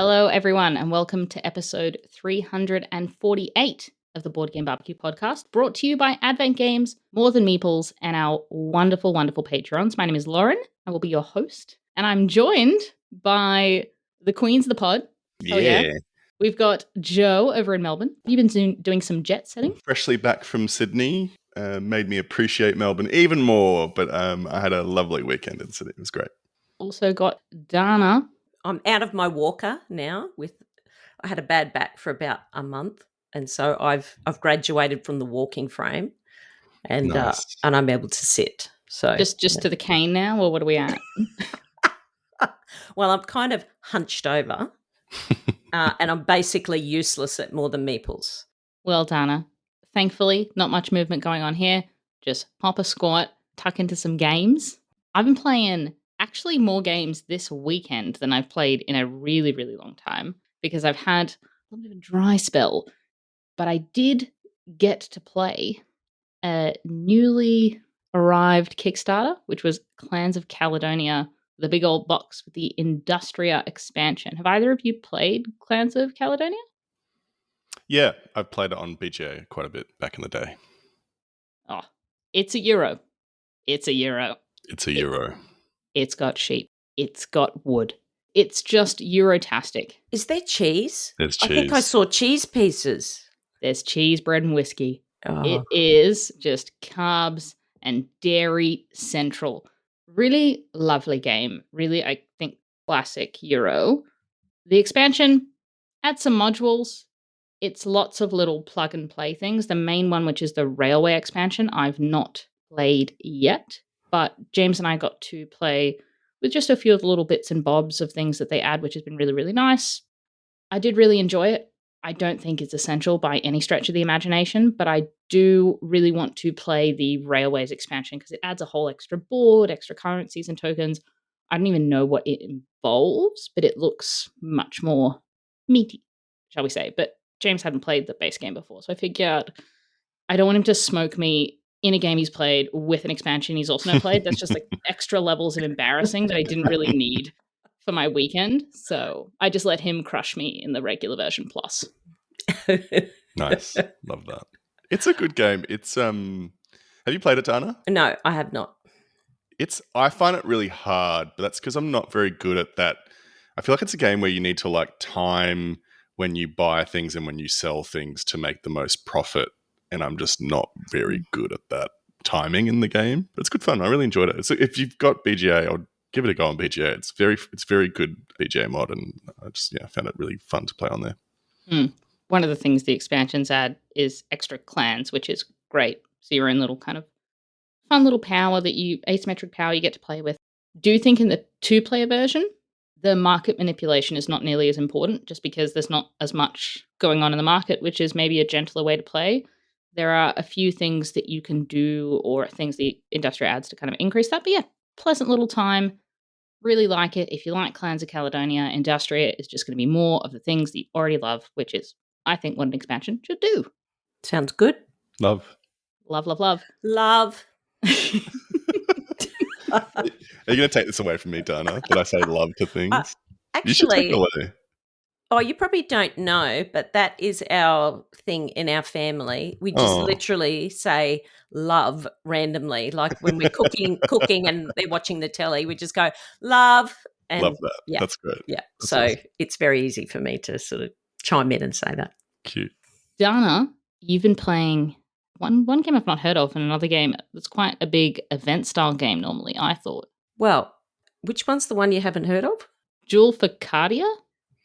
Hello, everyone, and welcome to episode 348 of the Board Game Barbecue podcast, brought to you by Advent Games, More Than Meeples, and our wonderful, wonderful patrons. My name is Lauren. I will be your host, and I'm joined by the queens of the pod. Yeah. We've got Joe over in Melbourne. You've been doing some jet setting? Freshly back from Sydney. Made me appreciate Melbourne even more, but I had a lovely weekend in Sydney. It was great. Also got Dana. I'm out of my walker now. I had a bad back for about a month, and so I've graduated from the walking frame, and Nice. and I'm able to sit. So Just to the cane now, or what are we at? Well, I'm kind of hunched over, and I'm basically useless at More Than Meeples. Well, Dana, thankfully, not much movement going on here. Just pop a squat, tuck into some games. I've been playing actually more games this weekend than I've played in a really, really long time because I've had a little bit of a dry spell. But I did get to play a newly arrived Kickstarter, which was Clans of Caledonia, the big old box with the Industria expansion. Have either of you played Clans of Caledonia? Yeah, I've played it on BGA quite a bit back in the day. Oh, it's a euro. It's a euro. It's a euro. It's got sheep. It's got wood. It's just Eurotastic. Is there cheese? There's cheese. I think I saw cheese pieces. There's cheese, bread, and whiskey. Oh. It is just carbs and dairy central. Really lovely game. Really, I think, classic Euro. The expansion adds some modules. It's lots of little plug and play things. The main one, which is the railway expansion, I've not played yet. But James and I got to play with just a few of the little bits and bobs of things that they add, which has been really, really nice. I did really enjoy it. I don't think it's essential by any stretch of the imagination, but I do really want to play the Railways expansion because it adds a whole extra board, extra currencies and tokens. I don't even know what it involves, but it looks much more meaty, shall we say. But James hadn't played the base game before, so I figured I don't want him to smoke me in a game he's played with an expansion he's also not played. That's just like extra levels of embarrassing that I didn't really need for my weekend. So I just let him crush me in the regular version plus. Nice. Love that. It's a good game. It's have you played it, Dana? No, I have not. I find it really hard, but that's because I'm not very good at that. I feel like it's a game where you need to like time when you buy things and when you sell things to make the most profit. And I'm just not very good at that timing in the game. But it's good fun. I really enjoyed it. So if you've got BGA, I'll give it a go on BGA. It's very good BGA mod, and I just found it really fun to play on there. One of the things the expansions add is extra clans, which is great. So your own little kind of fun little power asymmetric power you get to play with. Do you think in the 2-player version, the market manipulation is not nearly as important just because there's not as much going on in the market, which is maybe a gentler way to play? There are a few things that you can do or things the Industria adds to kind of increase that. But yeah, pleasant little time. Really like it. If you like Clans of Caledonia, Industria is just going to be more of the things that you already love, which is, I think, what an expansion should do. Sounds good. Love. Love, love, love. Love. Are you going to take this away from me, Dana? Did I say love to things? Actually, you should take it away. Oh, you probably don't know, but that is our thing in our family. We just literally say love randomly. Like when we're cooking and they're watching the telly, we just go, love. And love that. Yeah, that's great. Yeah. That's so awesome. It's very easy for me to sort of chime in and say that. Cute. Dana, you've been playing one game I've not heard of and another game that's quite a big event-style game normally, I thought. Well, which one's the one you haven't heard of? Jewel for Cardia?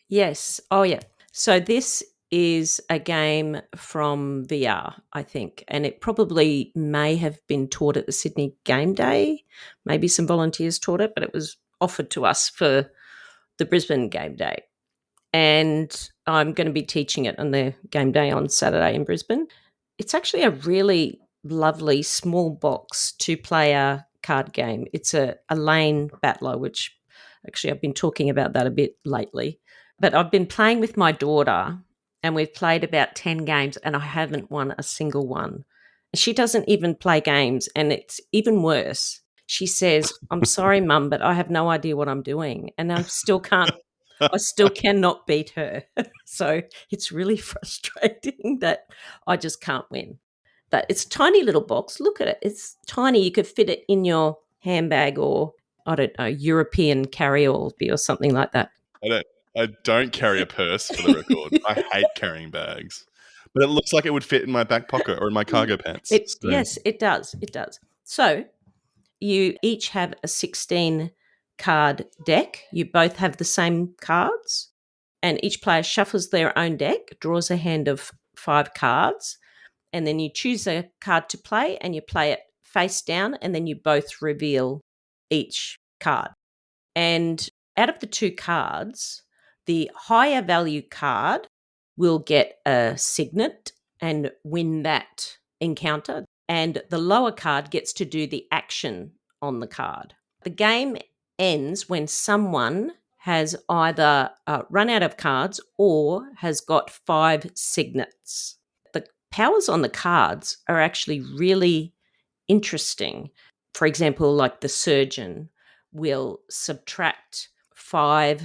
Yes. Oh, yeah. So this is a game from VR, I think, and it probably may have been taught at the Sydney Game Day. Maybe some volunteers taught it, but it was offered to us for the Brisbane Game Day. And I'm going to be teaching it on the game day on Saturday in Brisbane. It's actually a really lovely small box 2-player card game. It's a lane battler, which actually I've been talking about that a bit lately. But I've been playing with my daughter and we've played about 10 games and I haven't won a single one. She doesn't even play games, and it's even worse. She says, "I'm sorry, Mum, but I have no idea what I'm doing." And I still can't I still cannot beat her. So it's really frustrating that I just can't win. But it's a tiny little box. Look at it. It's tiny. You could fit it in your handbag or, I don't know, European carry-all or something like that. I don't carry a purse, for the record. I hate carrying bags. But it looks like it would fit in my back pocket or in my cargo pants. Yes, it does. It does. So you each have a 16 card deck. You both have the same cards, and each player shuffles their own deck, draws a hand of 5 cards, and then you choose a card to play and you play it face down, and then you both reveal each card. And out of the 2 cards, the higher value card will get a signet and win that encounter, and the lower card gets to do the action on the card. The game ends when someone has either run out of cards or has got 5 signets. The powers on the cards are actually really interesting. For example, like the surgeon will subtract 5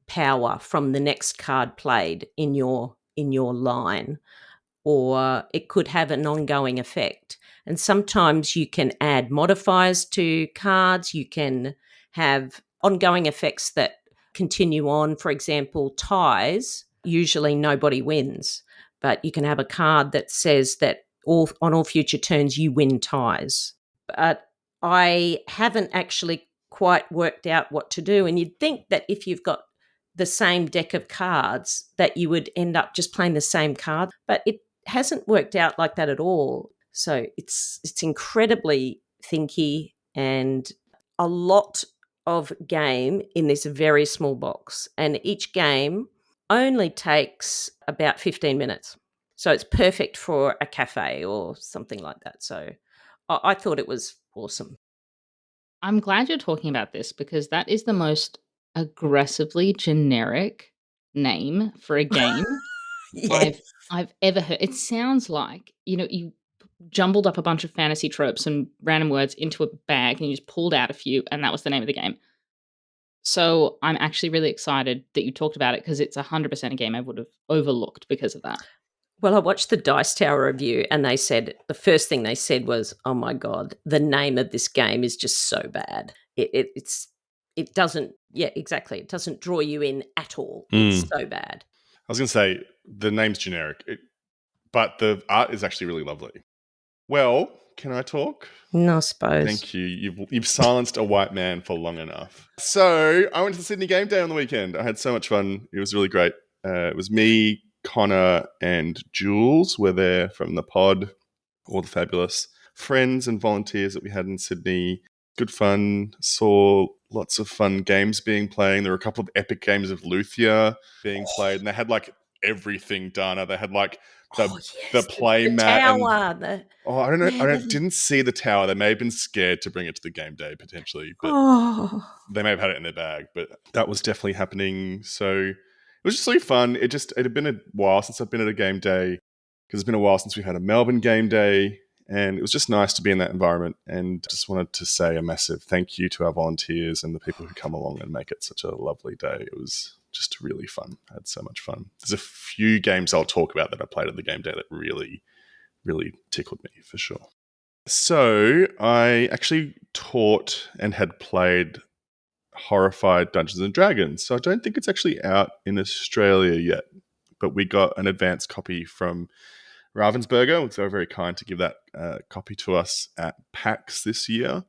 power from the next card played in your line, or it could have an ongoing effect. And sometimes you can add modifiers to cards. You can have ongoing effects that continue on. For example, ties, usually nobody wins, but you can have a card that says that on all future turns you win ties. But I haven't actually quite worked out what to do. And you'd think that if you've got the same deck of cards that you would end up just playing the same card, but it hasn't worked out like that at all. So it's incredibly thinky and a lot of game in this very small box. And each game only takes about 15 minutes. So it's perfect for a cafe or something like that. So I thought it was awesome. I'm glad you're talking about this because that is the most aggressively generic name for a game Yes. I've ever heard. It sounds like, you jumbled up a bunch of fantasy tropes and random words into a bag and you just pulled out a few and that was the name of the game. So I'm actually really excited that you talked about it because it's 100% a game I would have overlooked because of that. Well, I watched the Dice Tower review and they said, the first thing they said was, oh my God, the name of this game is just so bad. It doesn't, yeah, exactly. It doesn't draw you in at all. It's so bad. I was going to say, the name's generic, but the art is actually really lovely. Well, can I talk? No, I suppose. Thank you. You've silenced a white man for long enough. So I went to the Sydney Game Day on the weekend. I had so much fun. It was really great. It was me, Connor, and Jules were there from the pod. All the fabulous friends and volunteers that we had in Sydney. Good fun. Saw lots of fun games being played. There were a couple of epic games of Luthia being played, and they had like everything done. They had like the play the mat tower, and the I don't know. yeah, Didn't see the tower. They may have been scared to bring it to the game day potentially, but they may have had it in their bag. But that was definitely happening. So it was just really fun. It had been a while since I've been at a game day because it's been a while since we've had a Melbourne game day, and it was just nice to be in that environment. And just wanted to say a massive thank you to our volunteers and the people who come along and make it such a lovely day. It was just really fun. I had so much fun. There's a few games I'll talk about that I played at the game day that really tickled me for sure. So I actually taught and had played Horrified Dungeons and Dragons. So I don't think it's actually out in Australia yet, but we got an advanced copy from Ravensburger. They were very kind to give that copy to us at PAX this year.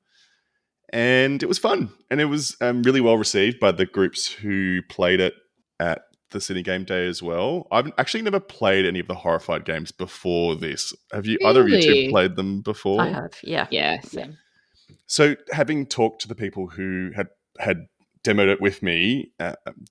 And it was fun. And it was really well received by the groups who played it at the Sydney Game Day as well. I've actually never played any of the Horrified games before this. Have you? Either of you two Really? played them before? I have, yeah. Yeah, same. So having talked to the people who had demoed it with me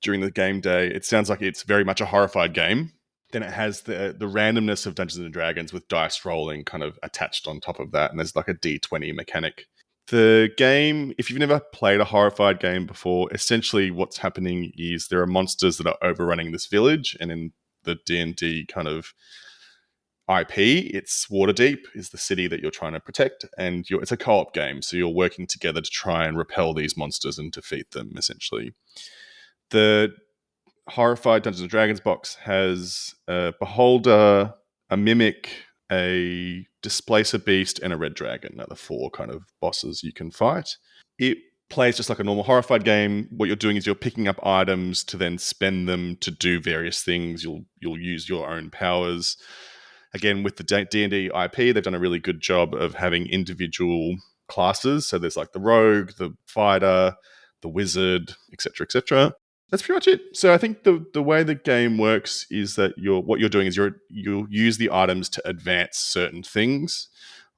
during the game day, it sounds like it's very much a Horrified game. Then it has the randomness of Dungeons and Dragons with dice rolling kind of attached on top of that, and there's like a D20 mechanic. The game, if you've never played a Horrified game before, essentially what's happening is there are monsters that are overrunning this village, and in the D&D kind of IP, it's Waterdeep is the city that you're trying to protect, and it's a co-op game, so you're working together to try and repel these monsters and defeat them, essentially. The Horrified Dungeons and Dragons box has a Beholder, a Mimic, a Displacer Beast, and a Red Dragon. Are the 4 kind of bosses you can fight. It plays just like a normal Horrified game. What you're doing is you're picking up items to then spend them to do various things. You'll use your own powers. Again, with the D&D IP, they've done a really good job of having individual classes. So there's like the rogue, the fighter, the wizard, etc., etc. That's pretty much it. So I think the way the game works is that what you're doing is you'll use the items to advance certain things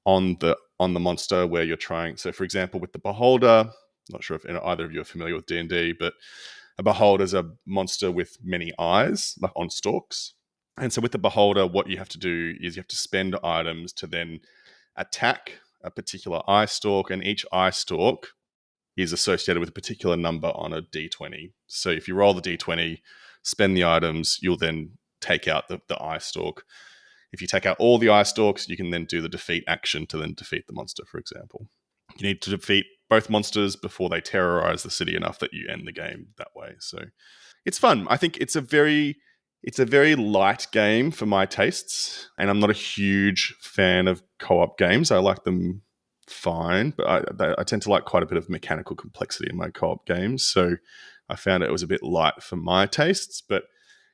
on the monster where you're trying. So for example, with the Beholder, not sure if either of you are familiar with D&D, but a Beholder is a monster with many eyes, like on stalks. And so with the Beholder, what you have to do is you have to spend items to then attack a particular eye stalk, and each eye stalk is associated with a particular number on a d20. So if you roll the d20, spend the items, you'll then take out the eye stalk. If you take out all the eye stalks, you can then do the defeat action to then defeat the monster, for example. You need to defeat both monsters before they terrorize the city enough that you end the game that way. So it's fun. I think it's a very light game for my tastes, and I'm not a huge fan of co-op games. I like them fine, but I tend to like quite a bit of mechanical complexity in my co-op games. So I found it was a bit light for my tastes. But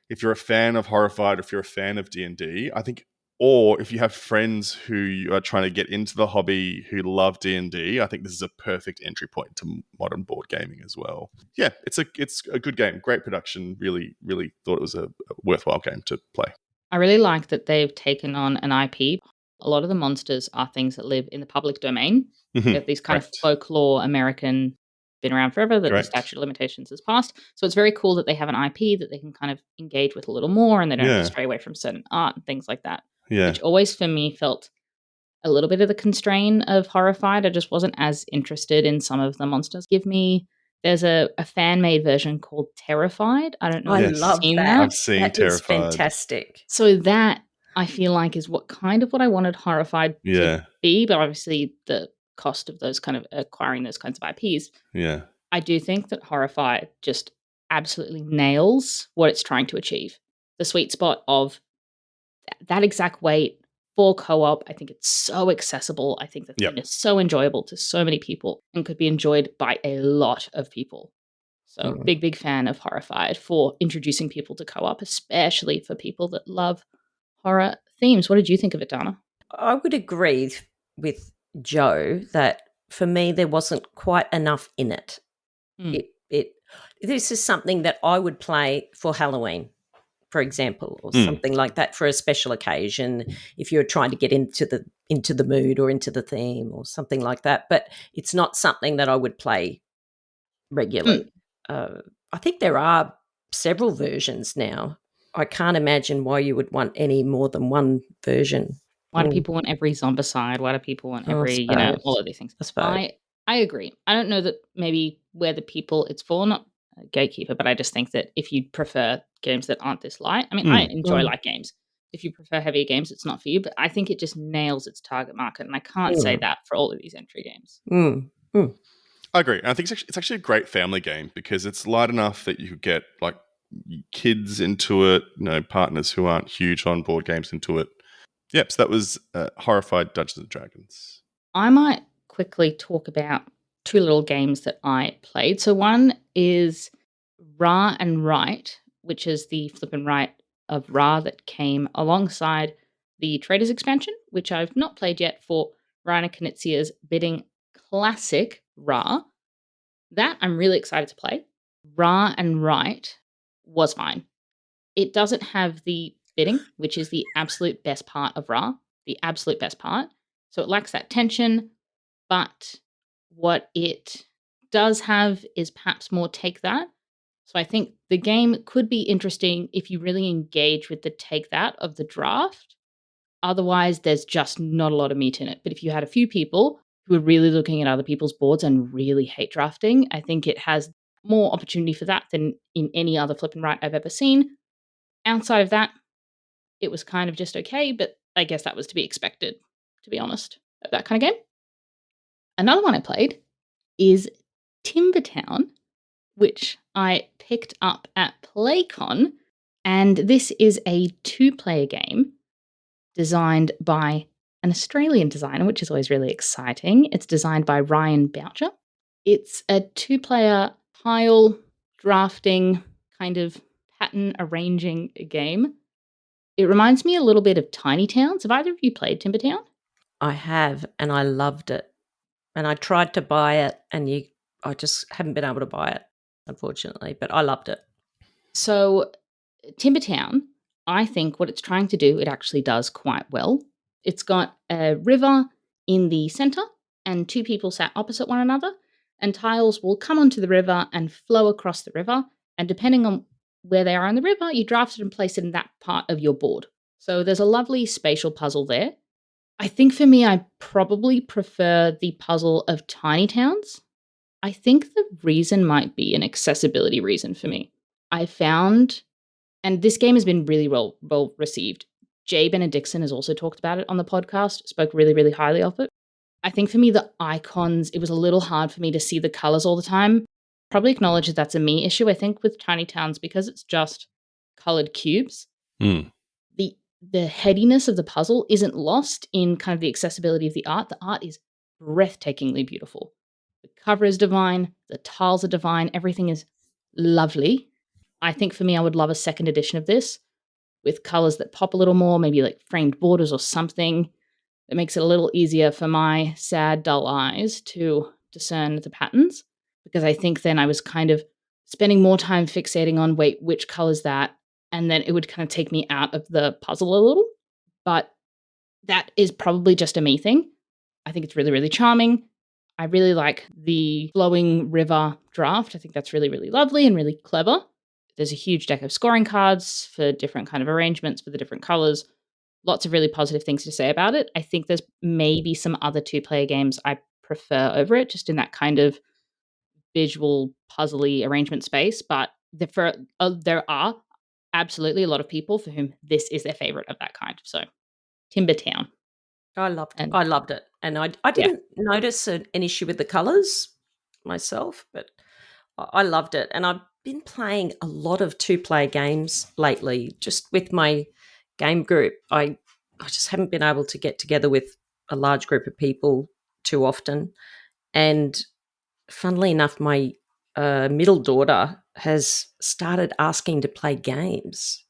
if you're a fan of Horrified, if you're a fan of D&D, I think, or if you have friends who are trying to get into the hobby who love D&D, I think this is a perfect entry point to modern board gaming as well. Yeah, it's a good game, great production. Really, really thought it was a worthwhile game to play. I really like that they've taken on an IP. A lot of the monsters are things that live in the public domain. Mm-hmm. They're these kind of folklore American, been around forever, that the statute of limitations has passed. So it's very cool that they have an IP that they can kind of engage with a little more, and they don't have to stray away from certain art and things like that. Yeah. Which always for me felt a little bit of the constraint of Horrified. I just wasn't as interested in some of the monsters. There's a fan-made version called Terrified. I don't know if you've seen that. I've seen that Terrified. Is fantastic. So that, I feel like, is what I wanted Horrified to be, but obviously the cost of those kind of acquiring those kinds of IPs. Yeah. I do think that Horrified just absolutely nails what it's trying to achieve. The sweet spot of that exact weight for co-op. I think it's so accessible. I think the thing is so enjoyable to so many people and could be enjoyed by a lot of people. So big fan of Horrified for introducing people to co-op, especially for people that love horror themes. What did you think of it, Dana? I would agree with Joe that for me there wasn't quite enough in it. This is something that I would play for Halloween, for example, or something like that for a special occasion, if you're trying to get into the mood or into the theme or something like that. But it's not something that I would play regularly. I think there are several versions now. I can't imagine why you would want any more than one version. Why do people want every Zombicide? Why do people want every, all of these things? I agree. I don't know that maybe we're the people it's for, not a gatekeeper, but I just think that if you prefer games that aren't this light, I mean, I enjoy light games. If you prefer heavier games, it's not for you, but I think it just nails its target market, and I can't say that for all of these entry games. I agree. And I think it's actually a great family game because it's light enough that you could get like kids into it, partners who aren't huge on board games into it. Yep, so that was Horrified Dungeons and Dragons. I might quickly talk about two little games that I played. So one is Ra and Right, which is the flip and right of Ra that came alongside the Traders expansion, which I've not played yet, for Raina Knizia's bidding classic Ra. That I'm really excited to play. Ra and Right was fine. It doesn't have the bidding, which is the absolute best part of Ra, the absolute best part. So it lacks that tension, but what it does have is perhaps more take that. So I think the game could be interesting if you really engage with the take that of the draft. Otherwise, there's just not a lot of meat in it. But if you had a few people who are really looking at other people's boards and really hate drafting, I think it has more opportunity for that than in any other flip and right I've ever seen. Outside of that, it was kind of just okay, but I guess that was to be expected, to be honest, of that kind of game. Another one I played is Timbertown, which I picked up at PlayCon. And this is a 2-player game designed by an Australian designer, which is always really exciting. It's designed by Ryan Boucher. It's a 2-player tile drafting kind of pattern arranging game. It reminds me a little bit of Tiny Towns. Have either of you played Timber Town? I have, and I loved it. And I tried to buy it, and I just haven't been able to buy it, unfortunately. But I loved it. So, Timber Town, I think what it's trying to do, it actually does quite well. It's got a river in the center and 2 people sat opposite one another, and tiles will come onto the river and flow across the river. And depending on where they are on the river, you draft it and place it in that part of your board. So there's a lovely spatial puzzle there. I think for me, I probably prefer the puzzle of Tiny Towns. I think the reason might be an accessibility reason for me. I found, and this game has been really well received. Jay Benedictson has also talked about it on the podcast, spoke really, really highly of it. I think for me, the icons, it was a little hard for me to see the colors all the time. Probably acknowledge that that's a me issue, I think, with Tiny Towns, because it's just colored cubes. Mm. The headiness of the puzzle isn't lost in kind of the accessibility of the art. The art is breathtakingly beautiful. The cover is divine. The tiles are divine. Everything is lovely. I think for me, I would love a second edition of this with colors that pop a little more, maybe like framed borders or something that makes it a little easier for my sad, dull eyes to discern the patterns. Because I think then I was kind of spending more time fixating on, wait, which color's that? And then it would kind of take me out of the puzzle a little. But that is probably just a me thing. I think it's really, really charming. I really like the flowing river draft. I think that's really, really lovely and really clever. There's a huge deck of scoring cards for different kind of arrangements for the different colors. Lots of really positive things to say about it. I think there's maybe some other 2-player games I prefer over it, just in that kind of visual puzzly arrangement space. But there are absolutely a lot of people for whom this is their favorite of that kind. So, Timber Town. I loved And it. And I didn't notice an issue with the colors myself, but I loved it. And I've been playing a lot of 2-player games lately, just with my game group. I just haven't been able to get together with a large group of people too often. And funnily enough, my middle daughter has started asking to play games.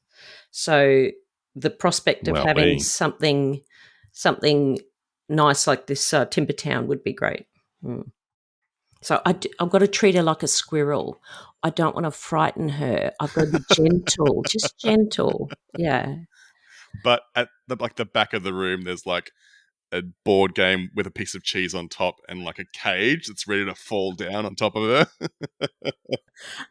So the prospect of having something nice like this Timber Town would be great. So I've got to treat her like a squirrel. I don't want to frighten her. I've got to be gentle, just gentle. Yeah. But at the back of the room, there's like a board game with a piece of cheese on top and like a cage that's ready to fall down on top of her.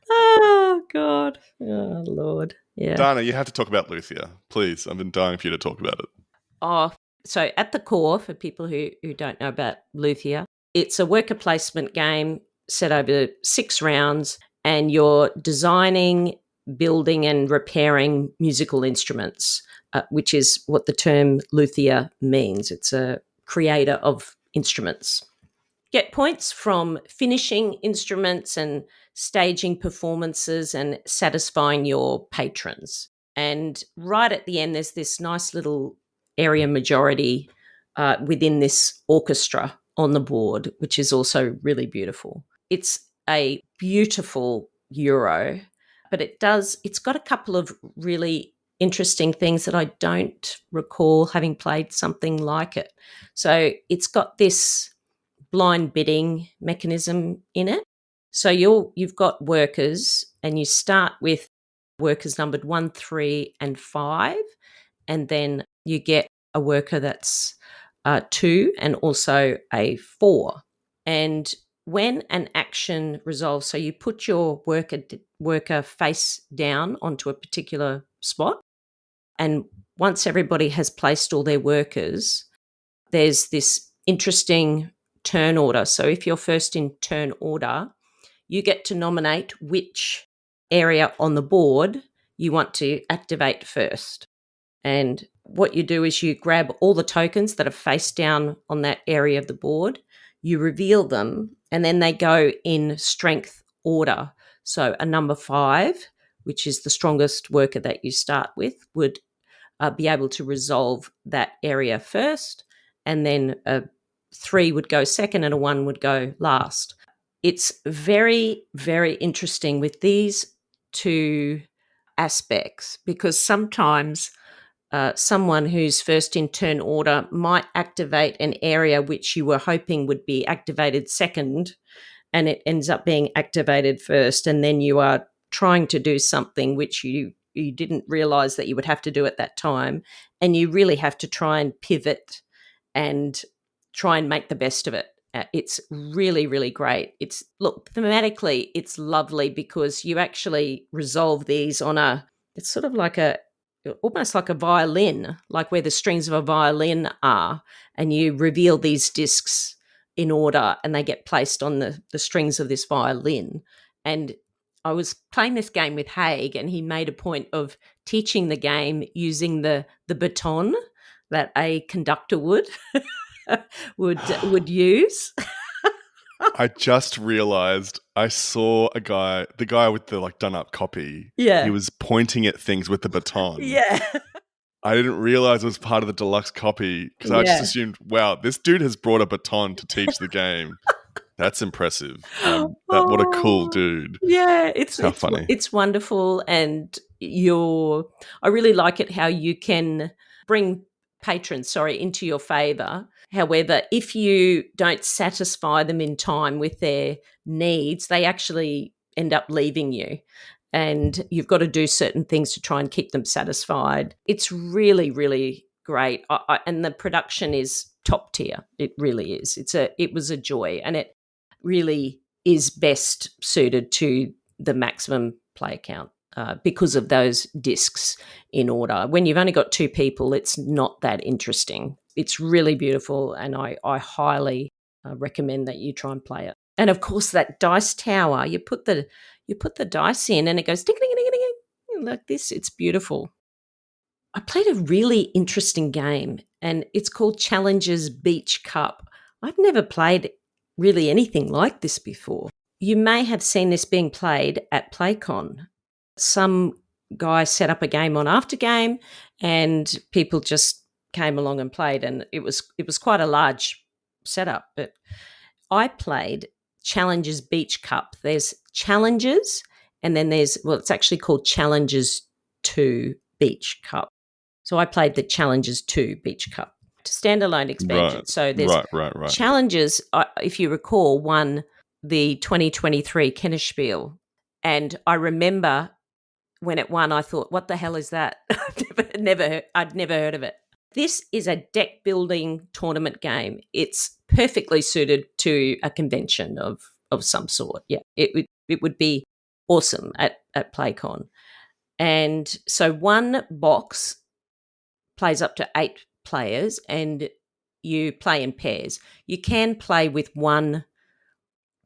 Oh, God. Oh, Lord. Yeah. Dana, you have to talk about Luthia. Please, I've been dying for you to talk about it. Oh, so at the core, for people who don't know about Luthia, it's a worker placement game set over 6 rounds, and you're designing, building and repairing musical instruments, which is what the term luthier means. It's a creator of instruments. Get points from finishing instruments and staging performances and satisfying your patrons. And right at the end, there's this nice little area majority within this orchestra on the board, which is also really beautiful. It's a beautiful Euro, but it's got a couple of really interesting things that I don't recall having played something like it. So it's got this blind bidding mechanism in it. So you've got workers, and you start with workers numbered 1, 3, and 5, and then you get a worker that's 2 and also a 4. And when an action resolves, so you put your worker face down onto a particular spot, and once everybody has placed all their workers, there's this interesting turn order. So if you're first in turn order, you get to nominate which area on the board you want to activate first. And what you do is you grab all the tokens that are face down on that area of the board, you reveal them, and then they go in strength order. So a number 5, which is the strongest worker that you start with, would be able to resolve that area first, and then a 3 would go second and a 1 would go last. It's very, very interesting with these two aspects, because sometimes someone who's first in turn order might activate an area which you were hoping would be activated second, and it ends up being activated first, and then you are trying to do something which you didn't realize that you would have to do at that time, and you really have to try and pivot and try and make the best of it. It's really, really great. Thematically, it's lovely because you actually resolve these it's sort of like almost like a violin, like where the strings of a violin are, and you reveal these discs in order and they get placed on the strings of this violin. And I was playing this game with Haig, and he made a point of teaching the game using the baton that a conductor would use. I just realized I saw the guy with the done up copy. Yeah. He was pointing at things with the baton. Yeah. I didn't realize it was part of the deluxe copy because I just assumed, wow, this dude has brought a baton to teach the game. That's impressive. What a cool dude. Yeah, How funny. It's wonderful, and I really like it how you can bring patrons, into your favor. However, if you don't satisfy them in time with their needs, they actually end up leaving you. And you've got to do certain things to try and keep them satisfied. It's really, really great. And the production is top tier. It really is. It was a joy, and it really is best suited to the maximum player count because of those discs in order. When you've only got 2 people, it's not that interesting. It's really beautiful, and I highly recommend that you try and play it. And of course, that dice tower, you put the dice in, and it goes ding ding ding ding ding like this. It's beautiful. I played a really interesting game, and it's called Challenger's Beach Cup. I've never played really anything like this before. You may have seen this being played at PlayCon. Some guy set up a game on Aftergame, and people just came along and played, and it was quite a large setup. But I played Challengers Beach Cup. There's Challengers, and then it's actually called Challengers 2 Beach Cup. So I played the Challengers 2 Beach Cup. Standalone expansion. Right. So there's right. Challengers, if you recall, won the 2023 Kennerspiel. And I remember when it won, I thought, what the hell is that? I'd never heard of it. This is a deck building tournament game. It's perfectly suited to a convention of some sort. Yeah, it would be awesome at PlayCon. And so one box plays up to 8 players, and you play in pairs. You can play with one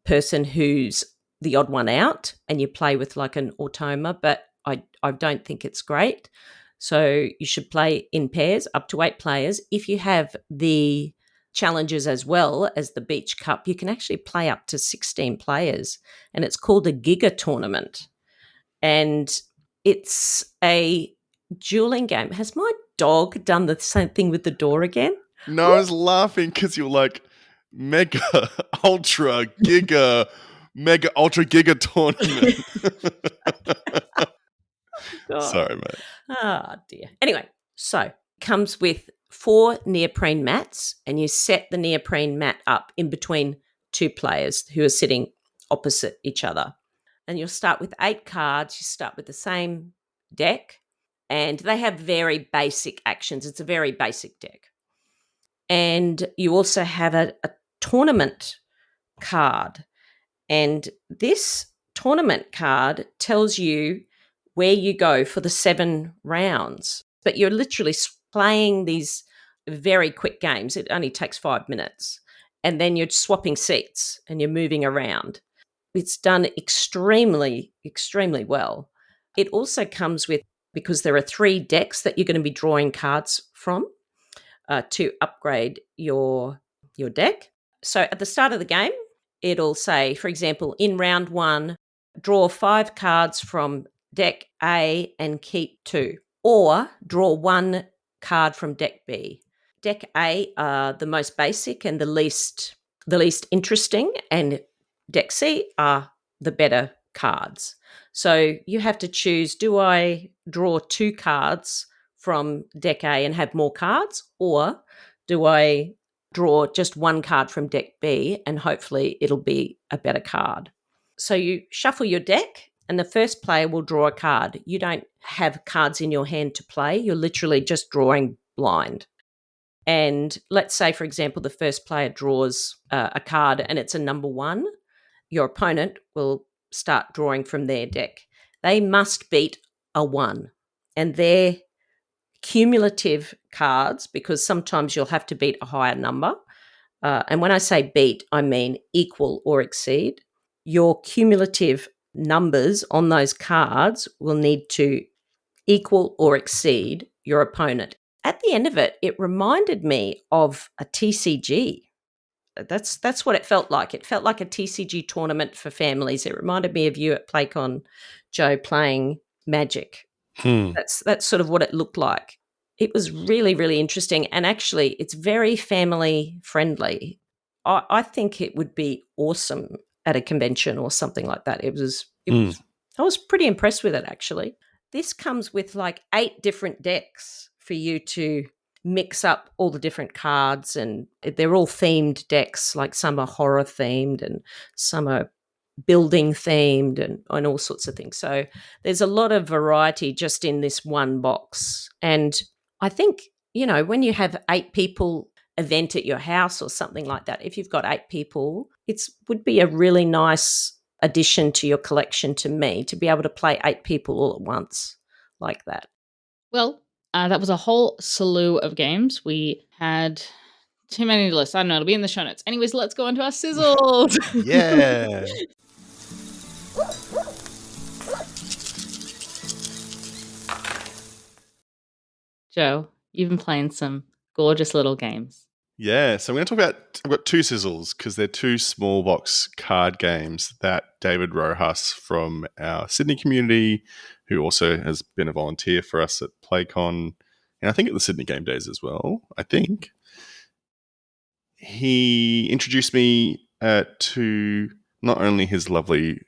person who's the odd one out, and you play with like an automa, but I don't think it's great. So you should play in pairs, up to 8 players. If you have the challenges as well as the Beach Cup, you can actually play up to 16 players, and it's called a Giga Tournament. And it's a dueling game. Has my dog done the same thing with the door again? No, I was laughing because you're like, mega, ultra, giga, mega, ultra, giga tournament. Sorry, mate. Oh, dear. Anyway, so it comes with 4 neoprene mats, and you set the neoprene mat up in between 2 players who are sitting opposite each other. And you'll start with 8 cards. You start with the same deck, and they have very basic actions. It's a very basic deck. And you also have a tournament card. And this tournament card tells you where you go for the 7 rounds. But you're literally playing these very quick games. It only takes 5 minutes. And then you're swapping seats and you're moving around. It's done extremely, extremely well. It also comes with, because there are 3 decks that you're going to be drawing cards from to upgrade your deck. So at the start of the game, it'll say, for example, in round 1, draw 5 cards from deck A and keep 2, or draw 1 card from deck B. Deck A are the most basic and the least interesting, and deck C are the better cards. So you have to choose, do I draw 2 cards from deck A and have more cards, or do I draw just 1 card from deck B and hopefully it'll be a better card? So you shuffle your deck and the first player will draw a card. You don't have cards in your hand to play. You're literally just drawing blind. And let's say, for example, the first player draws a card and it's a number 1. Your opponent will start drawing from their deck. They must beat a 1. And their cumulative cards, because sometimes you'll have to beat a higher number. And when I say beat, I mean equal or exceed. Your cumulative numbers on those cards will need to equal or exceed your opponent. At the end of it, it reminded me of a TCG. That's what it felt like. It felt like a TCG tournament for families. It reminded me of you at PlayCon, Joe, playing Magic. That's sort of what it looked like. It was really, really interesting. And actually, it's very family friendly. I think it would be awesome at a convention or something like that. I was pretty impressed with it, actually. This comes with like 8 different decks for you to mix up all the different cards, and they're all themed decks. Like some are horror themed and some are building themed and all sorts of things. So there's a lot of variety just in this one box. And I think, when you have 8 people event at your house or something like that, if you've got 8 people, it would be a really nice addition to your collection, to me, to be able to play 8 people all at once like that. Well, that was a whole slew of games. We had too many to list. I don't know. It'll be in the show notes. Anyways, let's go into our sizzles. Yeah. Joe, you've been playing some gorgeous little games. Yeah, so I'm going to talk about, I've got 2 sizzles because they're 2 small box card games that David Rojas from our Sydney community, who also has been a volunteer for us at PlayCon, and I think at the Sydney Game Days as well, he introduced me to not only his lovely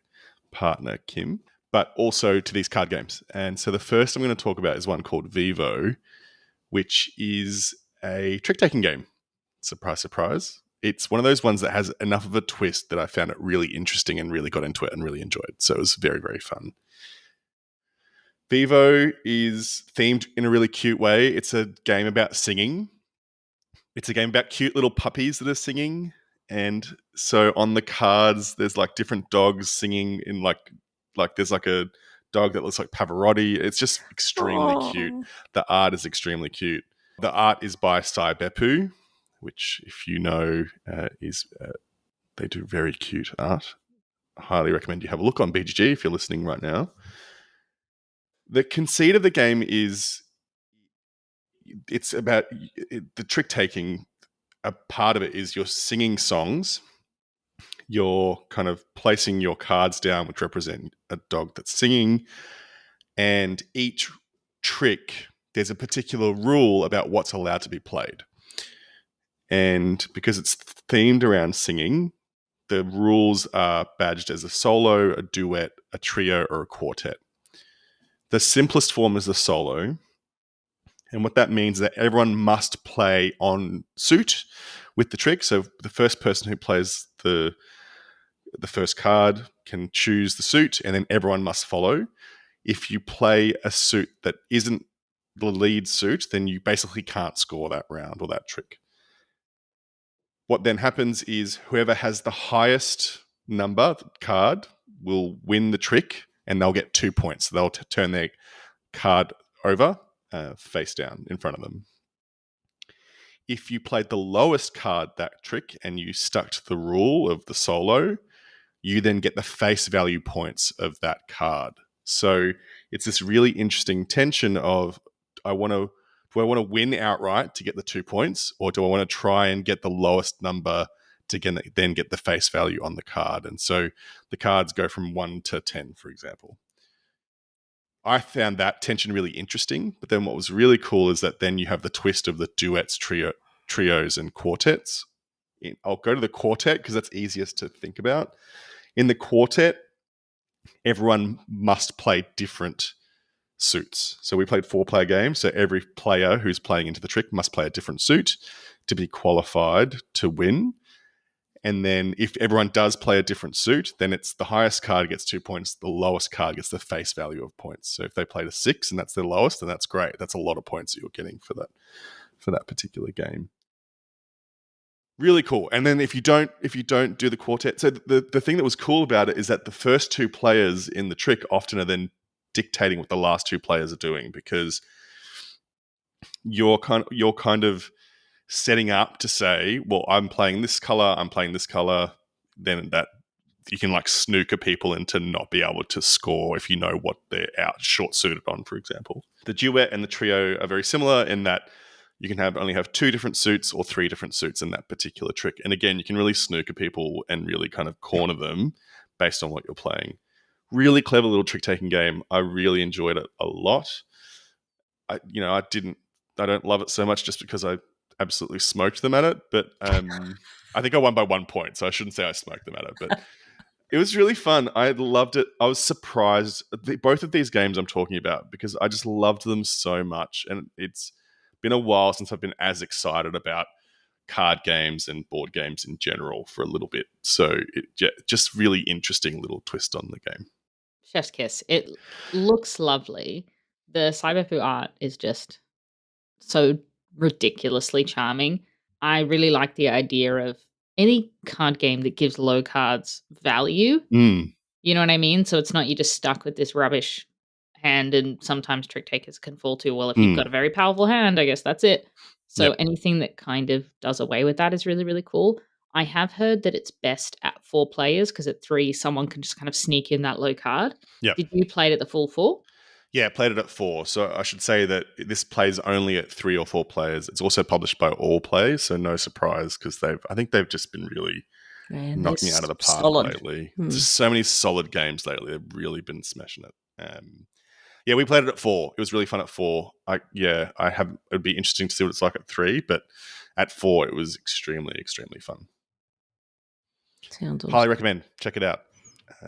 partner, Kim, but also to these card games. And so the first I'm going to talk about is one called Vivo, which is a trick-taking game. Surprise, surprise. It's one of those ones that has enough of a twist that I found it really interesting and really got into it and really enjoyed. So it was very, very fun. Vivo is themed in a really cute way. It's a game about singing. It's a game about cute little puppies that are singing. And so on the cards, there's like different dogs singing in like there's like a dog that looks like Pavarotti. It's just extremely cute. The art is extremely cute. The art is by Sai Beppu, which, if you know, they do very cute art. I highly recommend you have a look on BGG if you're listening right now. The conceit of the game is it's about the trick taking. A part of it is you're singing songs. You're kind of placing your cards down, which represent a dog that's singing. And each trick, there's a particular rule about what's allowed to be played. And because it's themed around singing, the rules are badged as a solo, a duet, a trio, or a quartet. The simplest form is the solo. And what that means is that everyone must play on suit with the trick. So the first person who plays the first card can choose the suit, and then everyone must follow. If you play a suit that isn't the lead suit, then you basically can't score that round or that trick. What then happens is whoever has the highest number card will win the trick, and they'll get 2 points. They'll turn their card over face down in front of them. If you played the lowest card that trick and you stuck to the rule of the solo, you then get the face value points of that card. So it's this really interesting tension of do I want to win outright to get the 2 points, or do I want to try and get the lowest number to then get the face value on the card. And so the cards go from 1 to 10, for example. I found that tension really interesting. But then what was really cool is that then you have the twist of the duets, trios, and quartets. I'll go to the quartet because that's easiest to think about. In the quartet, everyone must play different suits. So we played 4-player games. So every player who's playing into the trick must play a different suit to be qualified to win. And then if everyone does play a different suit, then it's the highest card gets 2 points, the lowest card gets the face value of points. So if they played a 6 and that's their lowest, then that's great. That's a lot of points that you're getting for that particular game. Really cool. And then if you don't do the quartet, so the thing that was cool about it is that the first 2 players in the trick often are then dictating what the last 2 players are doing, because you're kind of setting up to say, well, I'm playing this color, then that you can like snooker people into not be able to score if you know what they're out short suited on, for example. The duet and the trio are very similar in that you can only have 2 different suits or 3 different suits in that particular trick. And again, you can really snooker people and really kind of corner them based on what you're playing. Really clever little trick-taking game. I really enjoyed it a lot. I don't love it so much just because I absolutely smoked them at it, but I think I won by 1 point, so I shouldn't say I smoked them at it, but it was really fun. I loved it. I was surprised. Both of these games I'm talking about, because I just loved them so much, and it's been a while since I've been as excited about card games and board games in general for a little bit. So just really interesting little twist on the game. Chef's kiss. It looks lovely. The Cyberpoo art is just so ridiculously charming. I really like the idea of any card game that gives low cards value. Mm. You know what I mean? So it's not you just stuck with this rubbish hand, and sometimes trick takers can fall to, well, if you've got a very powerful hand, I guess that's it. So Yep. anything that kind of does away with that is really, really cool. I have heard that it's best at 4 players because at 3, someone can just kind of sneak in that low card. Yep. Did you play it at the full 4? Yeah, played it at 4. So I should say that this plays only at 3 or 4 players. It's also published by All Play, so no surprise, because I think they've just been really knocking it out of the park lately. There's so many solid games lately. They've really been smashing it. Yeah, we played it at 4. It was really fun at 4. It'd be interesting to see what it's like at 3, but at 4 it was extremely, extremely fun. Sounds awesome. Highly recommend. Check it out.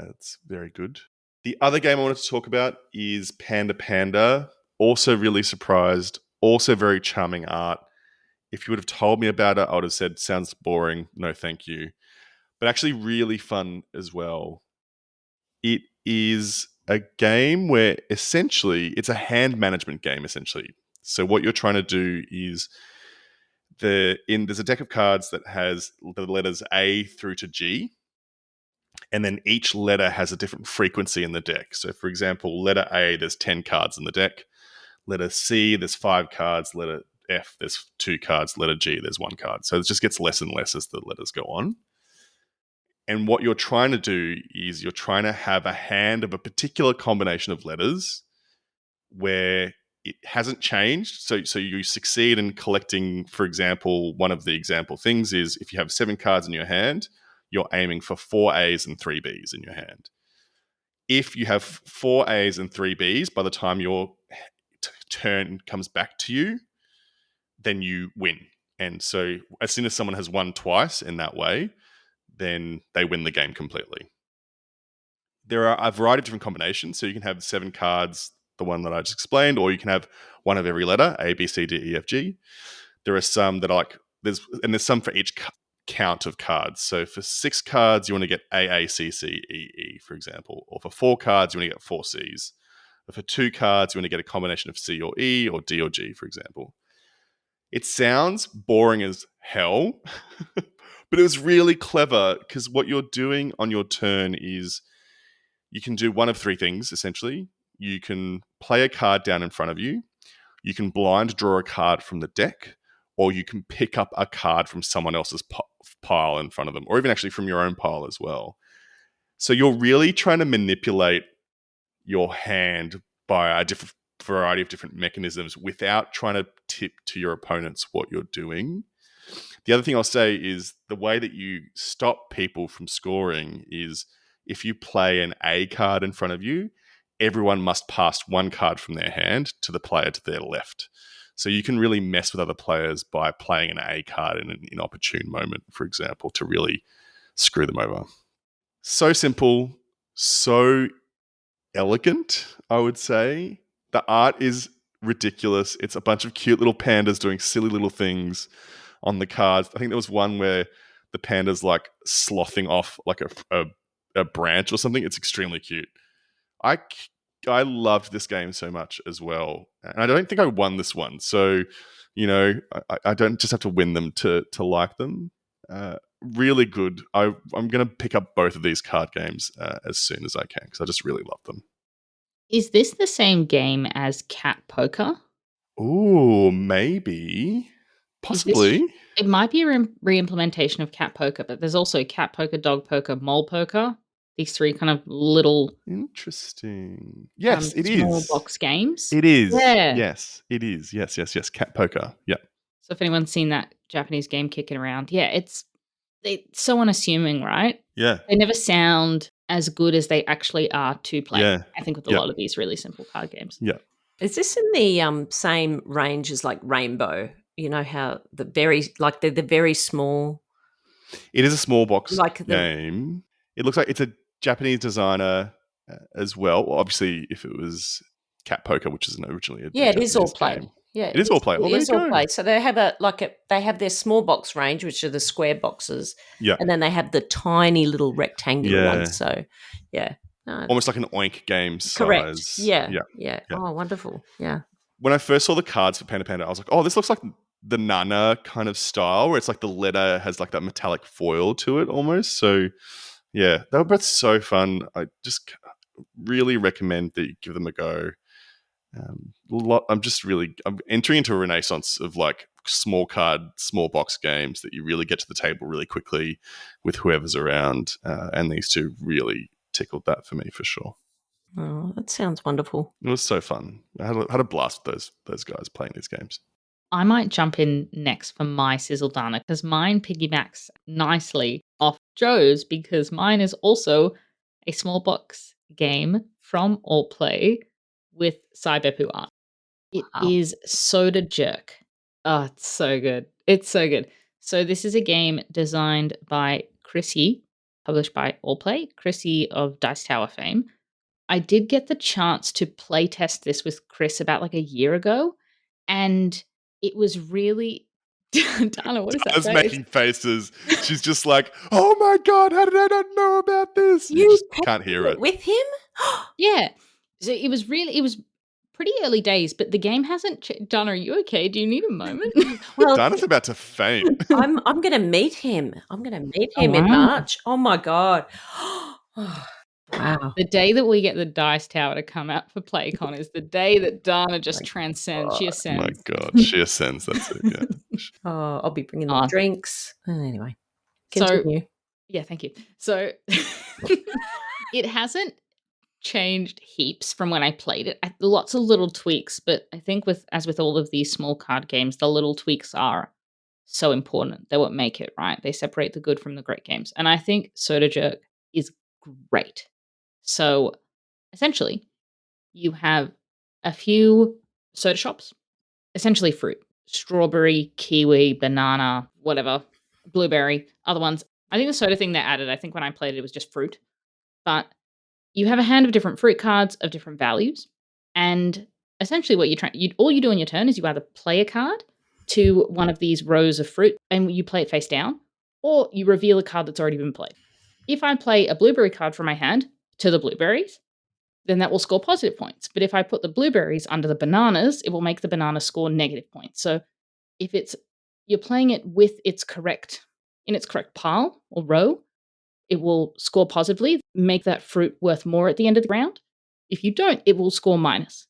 It's very good. The other game I wanted to talk about is Panda Panda. Also really surprised. Also very charming art. If you would have told me about it, I would have said, sounds boring. No, thank you. But actually really fun as well. It is a game where essentially it's a hand management game, essentially. So what you're trying to do is there's a deck of cards that has the letters A through to G. And then each letter has a different frequency in the deck. So, for example, letter A, there's 10 cards in the deck. Letter C, there's 5 cards. Letter F, there's 2 cards. Letter G, there's 1 card. So it just gets less and less as the letters go on. And what you're trying to do is you're trying to have a hand of a particular combination of letters where it hasn't changed. So you succeed in collecting, for example, one of the example things is if you have 7 cards in your hand, you're aiming for 4 A's and 3 B's in your hand. If you have 4 A's and 3 B's by the time your turn comes back to you, then you win. And so as soon as someone has won twice in that way, then they win the game completely. There are a variety of different combinations. So you can have 7 cards, the one that I just explained, or you can have one of every letter, A, B, C, D, E, F, G. There are some that are like, there's some for each count of cards. So for 6 cards, you want to get A, A, C, C, E, E, for example. Or for 4 cards, you want to get 4 C's. Or for 2 cards, you want to get a combination of C or E or D or G, for example. It sounds boring as hell, but it was really clever because what you're doing on your turn is you can do one of 3 things, essentially. You can play a card down in front of you. You can blind draw a card from the deck, or you can pick up a card from someone else's pile in front of them, or even actually from your own pile as well. So you're really trying to manipulate your hand by a different variety of different mechanisms without trying to tip to your opponents what you're doing. The other thing I'll say is the way that you stop people from scoring is if you play an A card in front of you, everyone must pass one card from their hand to the player to their left. So you can really mess with other players by playing an A card in an inopportune moment, for example, to really screw them over. So simple, so elegant, I would say. The art is ridiculous. It's a bunch of cute little pandas doing silly little things on the cards. I think there was one where the panda's like slothing off like a branch or something. It's extremely cute. I I loved this game so much as well, and I don't think I won this one. So, I don't just have to win them to like them. Really good. I'm going to pick up both of these card games as soon as I can because I just really love them. Is this the same game as Cat Poker? Ooh, maybe, Is this? possibly. It might be a re-implementation of Cat Poker, but there's also Cat Poker, Dog Poker, Mole Poker. These three kind of little Interesting. Yes, it small is. box games. It is. Yeah. Yes, it is. Yes, yes, yes. Cat poker. Yeah. So if anyone's seen that Japanese game kicking around, yeah, it's so unassuming, right? Yeah. They never sound as good as they actually are to play. Yeah. I think with a Yeah. lot of these really simple card games. Yeah. Is this in the same range as like Rainbow? You know how they're the very small. It is a small box Like the- game. It looks like it's a Japanese designer as well. Well, obviously, if it was Cat Poker, which is originally a Yeah, it is all Japanese play. game. Yeah, It is all play. Well, It there is you all go. play. So they have they have their small box range, which are the square boxes, Yeah. and then they have the tiny little rectangular Yeah. ones. So yeah, no, Almost like an Oink game correct. size. Yeah, Yeah. yeah. Yeah. Oh, wonderful. Yeah. When I first saw the cards for Panda Panda, I was like, oh, this looks like the Nana kind of style where it's like the letter has like that metallic foil to it almost. So yeah, they were both so fun. I just really recommend that you give them a go. I'm entering into a renaissance of like small card, small box games that you really get to the table really quickly with whoever's around. And these two really tickled that for me for sure. Oh, that sounds wonderful. It was so fun. I had a blast with those guys playing these games. I might jump in next for my Sizzle Dana because mine piggybacks nicely off Joe's because mine is also a small box game from All Play with Saibepu art. It is Soda Jerk. Oh, it's so good. It's so good. So this is a game designed by Chrissy, published by All Play, Chrissy of Dice Tower fame. I did get the chance to play test this with Chris about like a year ago, and it was really Dana, what is that? Dana's making faces. She's just like, "Oh my god, how did I not know about this?" You just can't hear it. With him? Yeah. So it was pretty early days, but the game hasn't Dana, are you okay? Do you need a moment? Well, Dana's about to faint. I'm going to meet him. I'm going to meet him in wow. March. Oh my god! Wow. The day that we get the Dice Tower to come out for PlayCon is the day that Dana just transcends. She Oh ascends. my god, she ascends. That's it. Yeah. Oh, I'll be bringing the drinks. Anyway, So, continue. yeah, thank you. So it hasn't changed heaps from when I played it. Lots of little tweaks, but I think as with all of these small card games, the little tweaks are so important. They're what make it, right? They separate the good from the great games. And I think Soda Jerk is great. So essentially, you have a few soda shops, essentially fruit, strawberry, kiwi, banana, whatever, blueberry, other ones. I think the soda thing they added, I think when I played it was just fruit. But you have a hand of different fruit cards of different values. And essentially what all you do on your turn is you either play a card to one of these rows of fruit and you play it face down, or you reveal a card that's already been played. If I play a blueberry card from my hand to the blueberries, then that will score positive points. But if I put the blueberries under the bananas, it will make the banana score negative points. So if you're playing it with in its correct pile or row, it will score positively, make that fruit worth more at the end of the round. If you don't, it will score minus.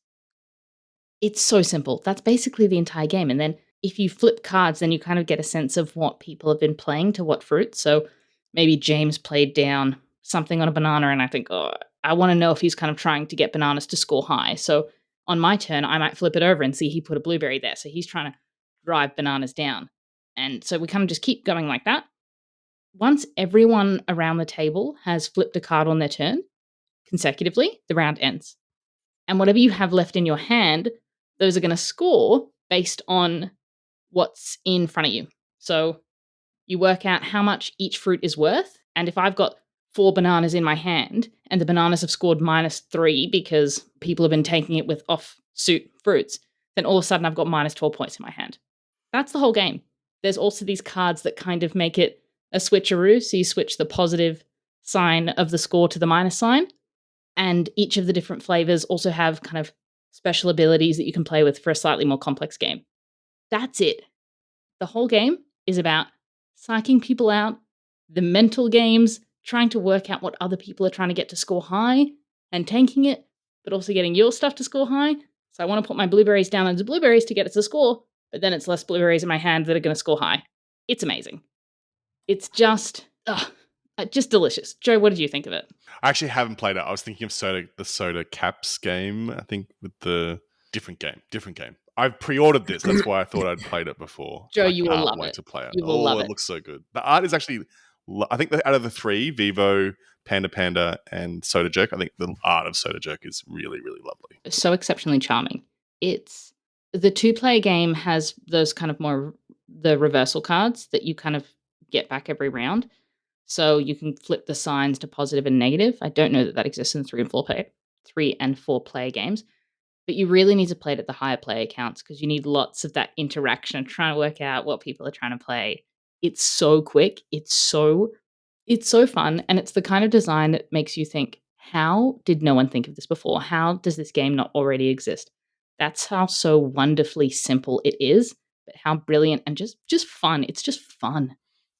It's so simple. That's basically the entire game. And then if you flip cards, then you kind of get a sense of what people have been playing to what fruit. So maybe James played down something on a banana, and I think, oh, I want to know if he's kind of trying to get bananas to score high. So on my turn, I might flip it over and see he put a blueberry there. So he's trying to drive bananas down. And so we kind of just keep going like that. Once everyone around the table has flipped a card on their turn consecutively, the round ends. And whatever you have left in your hand, those are going to score based on what's in front of you. So you work out how much each fruit is worth. And if I've got 4 bananas in my hand and the bananas have scored -3 because people have been taking it with off-suit fruits, then all of a sudden I've got -12 points in my hand. That's the whole game. There's also these cards that kind of make it a switcheroo. So you switch the positive sign of the score to the minus sign. And each of the different flavors also have kind of special abilities that you can play with for a slightly more complex game. That's it. The whole game is about psyching people out, the mental games, trying to work out what other people are trying to get to score high and tanking it, but also getting your stuff to score high. So I want to put my blueberries down as blueberries to get it to score, but then it's less blueberries in my hand that are going to score high. It's amazing. It's just delicious. Joe, what did you think of it? I actually haven't played it. I was thinking of the Soda Caps game, I think, with the different game. I've pre-ordered this. That's why I thought I'd played it before. Joe, I you will love can't wait it. to play it. You will love it. It looks so good. The art is actually, I think that out of the 3, Vivo, Panda Panda, and Soda Jerk, I think the art of Soda Jerk is really, really lovely. So exceptionally charming. It's the 2-player game has those kind of more the reversal cards that you kind of get back every round. So you can flip the signs to positive and negative. I don't know that exists in 3 and 4 player games. But you really need to play it at the higher player counts because you need lots of that interaction, trying to work out what people are trying to play. It's so quick. It's so fun. And it's the kind of design that makes you think, how did no one think of this before? How does this game not already exist? That's how so wonderfully simple it is, but how brilliant and just fun. It's just fun.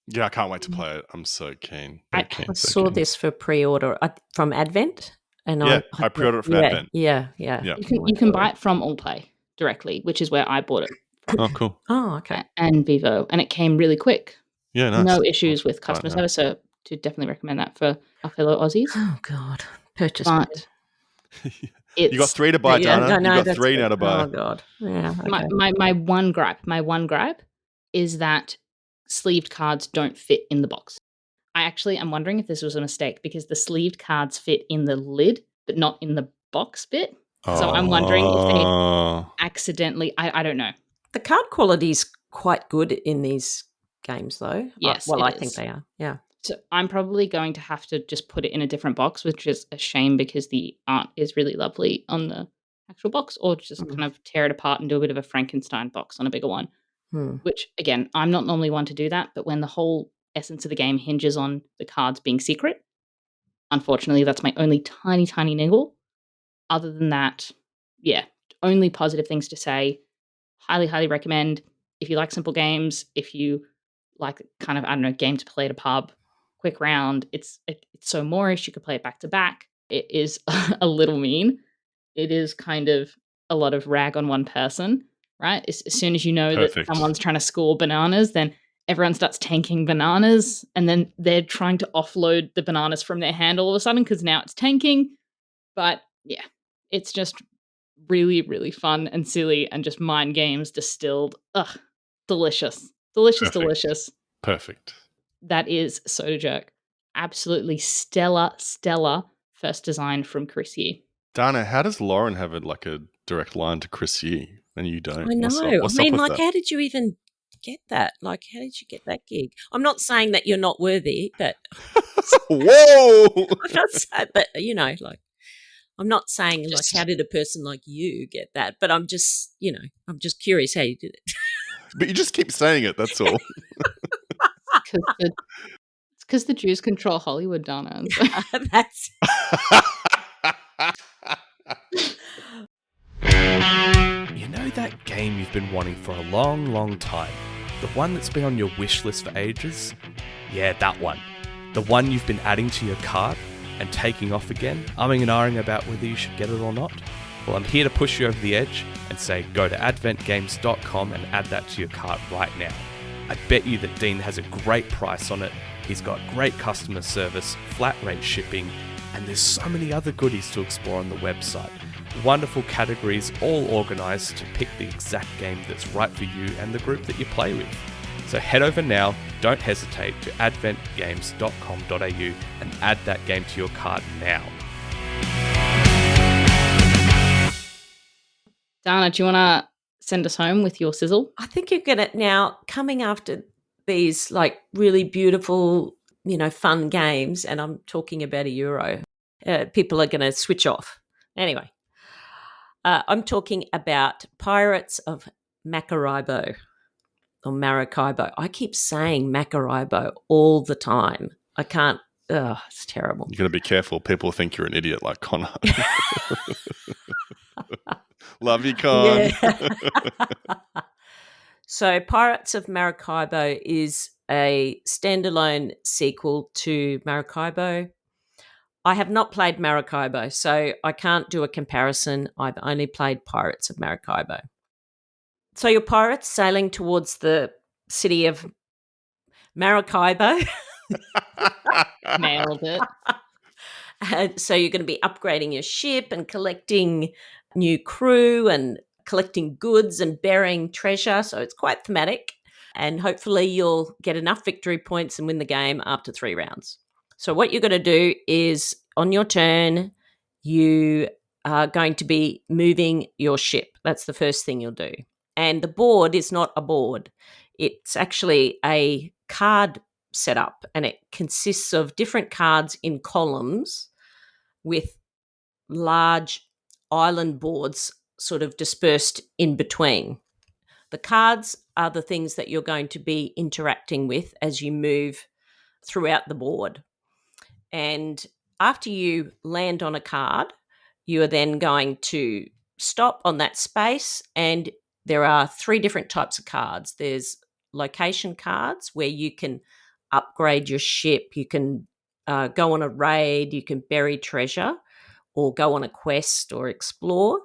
Yeah, I can't wait to play it. I'm so keen. I saw this for pre-order from Advent. And I pre-ordered it from Advent. Yeah. You can buy it from All Play directly, which is where I bought it. Oh, cool. Oh, okay. And Vivo. And it came really quick. Yeah, nice. No issues with customer service. So to definitely recommend that for our fellow Aussies. Oh, God. Purchase. But you got 3 to buy, Dana. You got 3 now to buy. Oh, God. Yeah. Okay. My one gripe is that sleeved cards don't fit in the box. I actually am wondering if this was a mistake because the sleeved cards fit in the lid, but not in the box bit. So I'm wondering if they accidentally, I don't know. The card quality is quite good in these games, though. Yes, I think they are. Yeah. So I'm probably going to have to just put it in a different box, which is a shame because the art is really lovely on the actual box, or just kind of tear it apart and do a bit of a Frankenstein box on a bigger one. Which, again, I'm not normally one to do that, but when the whole essence of the game hinges on the cards being secret, unfortunately, that's my only tiny niggle. Other than that, yeah, only positive things to say. Highly recommend. If you like simple games, if you like kind of, I don't know, game to play at a pub, quick round, it's so Moorish, you could play it back to back. It is a little mean. It is kind of a lot of rag on one person, right? As soon as you know that someone's trying to score bananas, then everyone starts tanking bananas, and then they're trying to offload the bananas from their hand all of a sudden because now it's tanking. But yeah, it's just really, really fun and silly and just mind games distilled. Ugh, delicious. Delicious. Perfect. That is Soda Jerk. Absolutely stellar first design from Chris Yee. Dana, how does Lauren have a direct line to ChrisEe and you don't? I know. What's up with that? How did you even get that? Like, how did you get that gig? I'm not saying that you're not worthy, but whoa! I'm not saying, but I'm not saying how did a person like you get that? But I'm just, I'm just curious how you did it. But you just keep saying it. That's all. It's because the Jews control Hollywood, Donna. That's. You know that game you've been wanting for a long time? The one that's been on your wish list for ages? Yeah, that one. The one you've been adding to your cart and taking off again, umming and ahhing about whether you should get it or not? Well, I'm here to push you over the edge and say go to adventgames.com and add that to your cart right now. I bet you that Dean has a great price on it, he's got great customer service, flat rate shipping, and there's so many other goodies to explore on the website. Wonderful categories all organised to pick the exact game that's right for you and the group that you play with. So head over now, don't hesitate, to adventgames.com.au and add that game to your cart now. Dana, do you want to send us home with your sizzle? I think you're going to now, coming after these like really beautiful, fun games, and I'm talking about a Euro, people are going to switch off. Anyway, I'm talking about Pirates of Maracaibo or Maracaibo. I keep saying Maracaibo all the time. I can't. It's terrible. You're going to be careful. People think you're an idiot like Connor. Love you, Con. Yeah. So Pirates of Maracaibo is a standalone sequel to Maracaibo. I have not played Maracaibo, so I can't do a comparison. I've only played Pirates of Maracaibo. So your pirates sailing towards the city of Maracaibo. Nailed it. So you're going to be upgrading your ship and collecting new crew and collecting goods and burying treasure. So it's quite thematic. And hopefully you'll get enough victory points and win the game after 3 rounds. So what you're going to do is on your turn, you are going to be moving your ship. That's the first thing you'll do. And the board is not a board. It's actually a card setup, and it consists of different cards in columns with large island boards sort of dispersed in between. The cards are the things that you're going to be interacting with as you move throughout the board. And after you land on a card, you are then going to stop on that space, and there are 3 different types of cards. There's location cards where you can upgrade your ship, you can go on a raid, you can bury treasure or go on a quest or explore.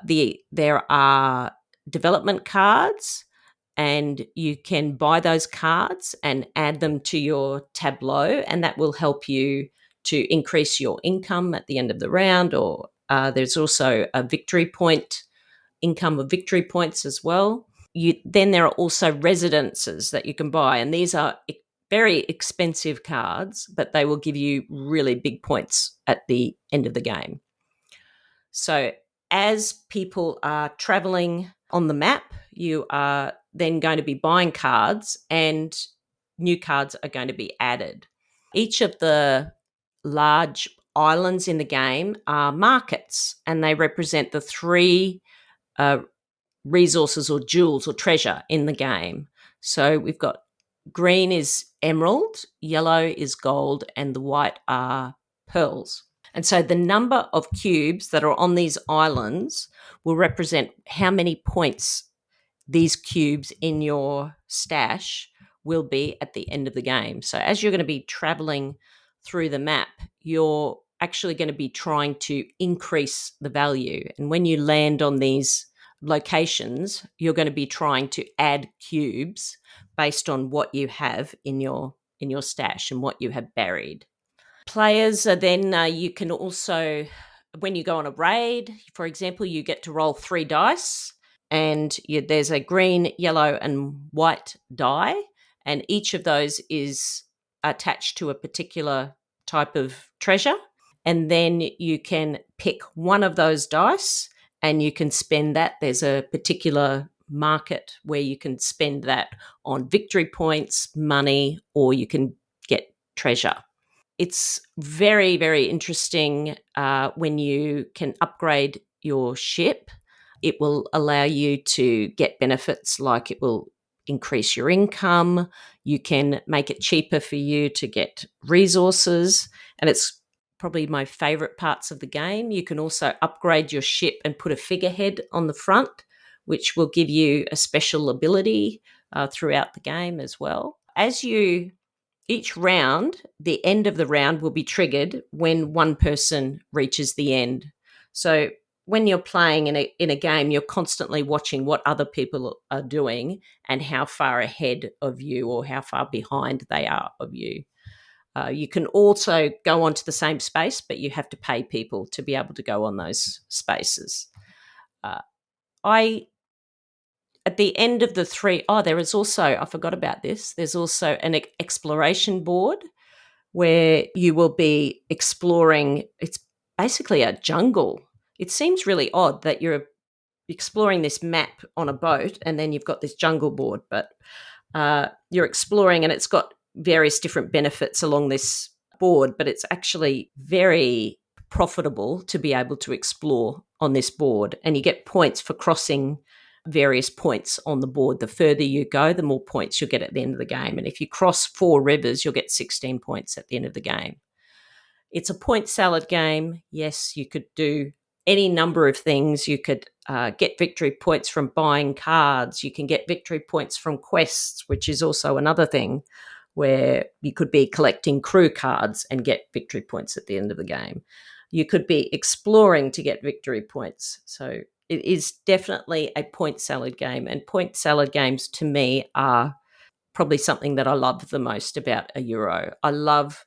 There are development cards, and you can buy those cards and add them to your tableau, and that will help you to increase your income at the end of the round. Or there's also a victory point, income of victory points as well. Then there are also residences that you can buy, and these are very expensive cards, but they will give you really big points at the end of the game. So as people are traveling on the map, you are then going to be buying cards, and new cards are going to be added. Each of the large islands in the game are markets, and they represent the 3 resources or jewels or treasure in the game. So we've got green is emerald, yellow is gold, and the white are pearls. And so the number of cubes that are on these islands will represent how many points these cubes in your stash will be at the end of the game. So as you're going to be traveling through the map, you're actually going to be trying to increase the value. And when you land on these locations, you're going to be trying to add cubes based on what you have in your stash and what you have buried. Players are then, you can also, when you go on a raid, for example, you get to roll 3 dice, and there's a green, yellow, and white die, and each of those is attached to a particular type of treasure. And then you can pick one of those dice and you can spend that. There's a particular market where you can spend that on victory points, money, or you can get treasure. It's very, very interesting when you can upgrade your ship. It will allow you to get benefits, like it will increase your income. You can make it cheaper for you to get resources, and it's probably my favorite parts of the game. You can also upgrade your ship and put a figurehead on the front, which will give you a special ability throughout the game as well. Each round, the end of the round will be triggered when one person reaches the end. So when you're playing in a game, you're constantly watching what other people are doing and how far ahead of you or how far behind they are of you. You can also go onto the same space, but you have to pay people to be able to go on those spaces. I at the end of the three, there is also, I forgot about this, there's also an exploration board where you will be exploring. It's basically a jungle. It seems really odd that you're exploring this map on a boat and then you've got this jungle board, but you're exploring and it's got various different benefits along this board, but it's actually very profitable to be able to explore on this board, and you get points for crossing various points on the board. The further you go, the more points you'll get at the end of the game, and if you cross 4 rivers, you'll get 16 points at the end of the game. It's a point salad game. Yes, you could do any number of things. You could get victory points from buying cards. You can get victory points from quests, which is also another thing where you could be collecting crew cards and get victory points at the end of the game. You could be exploring to get victory points. So it is definitely a point salad game, and point salad games to me are probably something that I love the most about a Euro. I love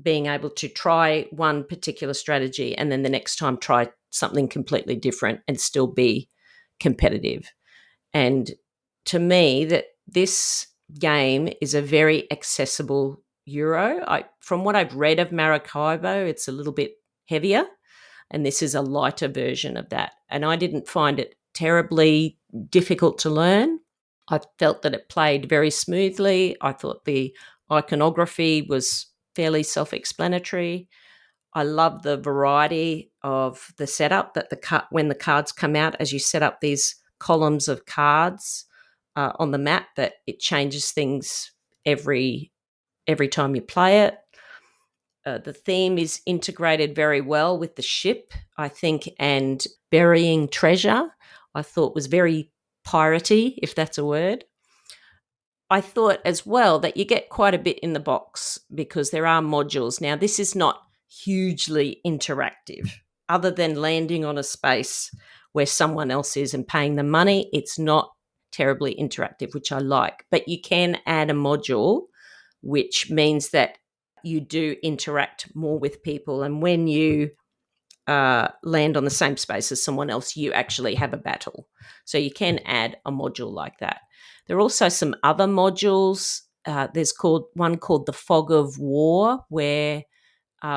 being able to try one particular strategy and then the next time try something completely different and still be competitive. And to me, that this game is a very accessible Euro. From what I've read of Maracaibo, it's a little bit heavier, and this is a lighter version of that. And I didn't find it terribly difficult to learn. I felt that it played very smoothly. I thought the iconography was fairly self-explanatory. I love the variety of the setup that when the cards come out, as you set up these columns of cards on the map, that it changes things every time you play it. The theme is integrated very well with the ship, I think, and burying treasure, I thought was very piratey, if that's a word. I thought as well that you get quite a bit in the box because there are modules. Now, this is not hugely interactive. Other than landing on a space where someone else is and paying them money, it's not terribly interactive, which I like. But you can add a module, which means that you do interact more with people. And when you land on the same space as someone else, you actually have a battle. So you can add a module like that. There are also some other modules. There's one called the Fog of War, where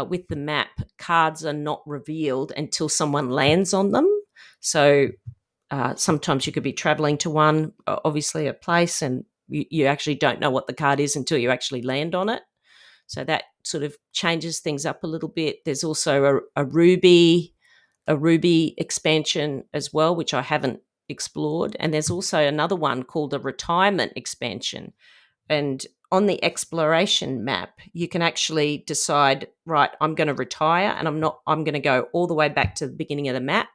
with the map, cards are not revealed until someone lands on them. So sometimes you could be traveling to one, obviously a place, and you actually don't know what the card is until you actually land on it. So that sort of changes things up a little bit. There's also a Ruby expansion as well, which I haven't explored. And there's also another one called a retirement expansion. And on the exploration map, you can actually decide, right, I'm going to retire and I'm going to go all the way back to the beginning of the map,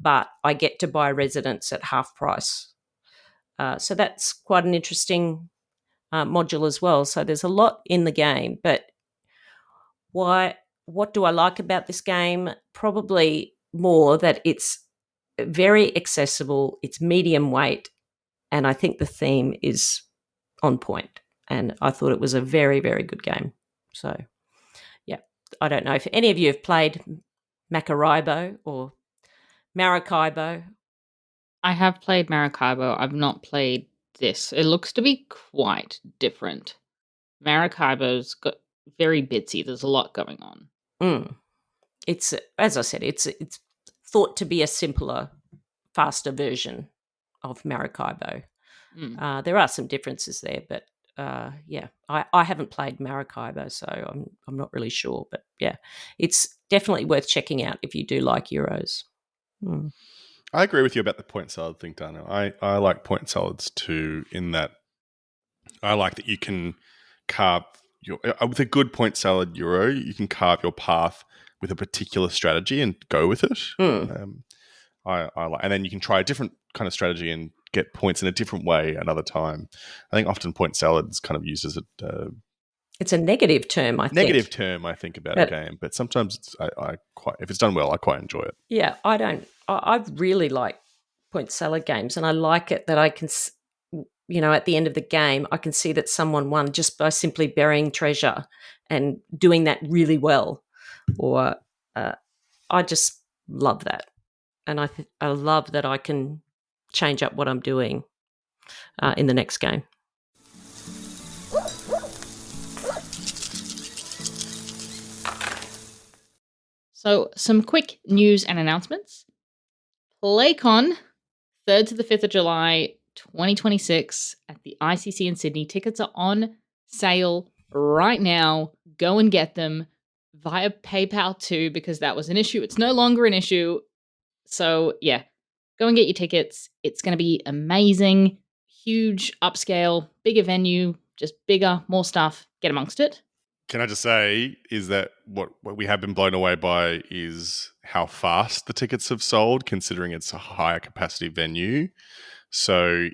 but I get to buy residence at half price. So that's quite an interesting module as well. So there's a lot in the game, but what do I like about this game? Probably more that it's very accessible, it's medium weight, and I think the theme is on point. And I thought it was a very, very good game. So, yeah, I don't know if any of you have played Maracaibo or Maracaibo. I have played Maracaibo. I've not played this. It looks to be quite different. Maracaibo's got very bitsy. There's a lot going on. It's, as I said, it's thought to be a simpler, faster version of Maracaibo. There are some differences there, but yeah, I haven't played Maracaibo, so I'm not really sure. But yeah, it's definitely worth checking out if you do like Euros. I agree with you about the point salad thing, Dana. I like point salads too, in that I like that you can carve with a good point salad Euro, you can carve your path with a particular strategy and go with it. I like, and then you can try a different kind of strategy and get points in a different way another time. I think often point salad is kind of used as it's a negative term, I think. About a game, but sometimes I quite, if it's done well, I quite enjoy it. Yeah, I really like point salad games, and I like it that I can, at the end of the game, I can see that someone won just by simply burying treasure and doing that really well. Or I just love that, and I love that I can change up what I'm doing in the next game. So, some quick news and announcements. PlayCon, 3rd to the 5th of July, 2026, at the ICC in Sydney. Tickets are on sale right now. Go and get them via PayPal too, because that was an issue. It's no longer an issue. So, yeah, go and get your tickets. It's going to be amazing. Huge upscale, bigger venue, just bigger, more stuff. Get amongst it. Can I just say is that what we have been blown away by is how fast the tickets have sold, considering it's a higher capacity venue. So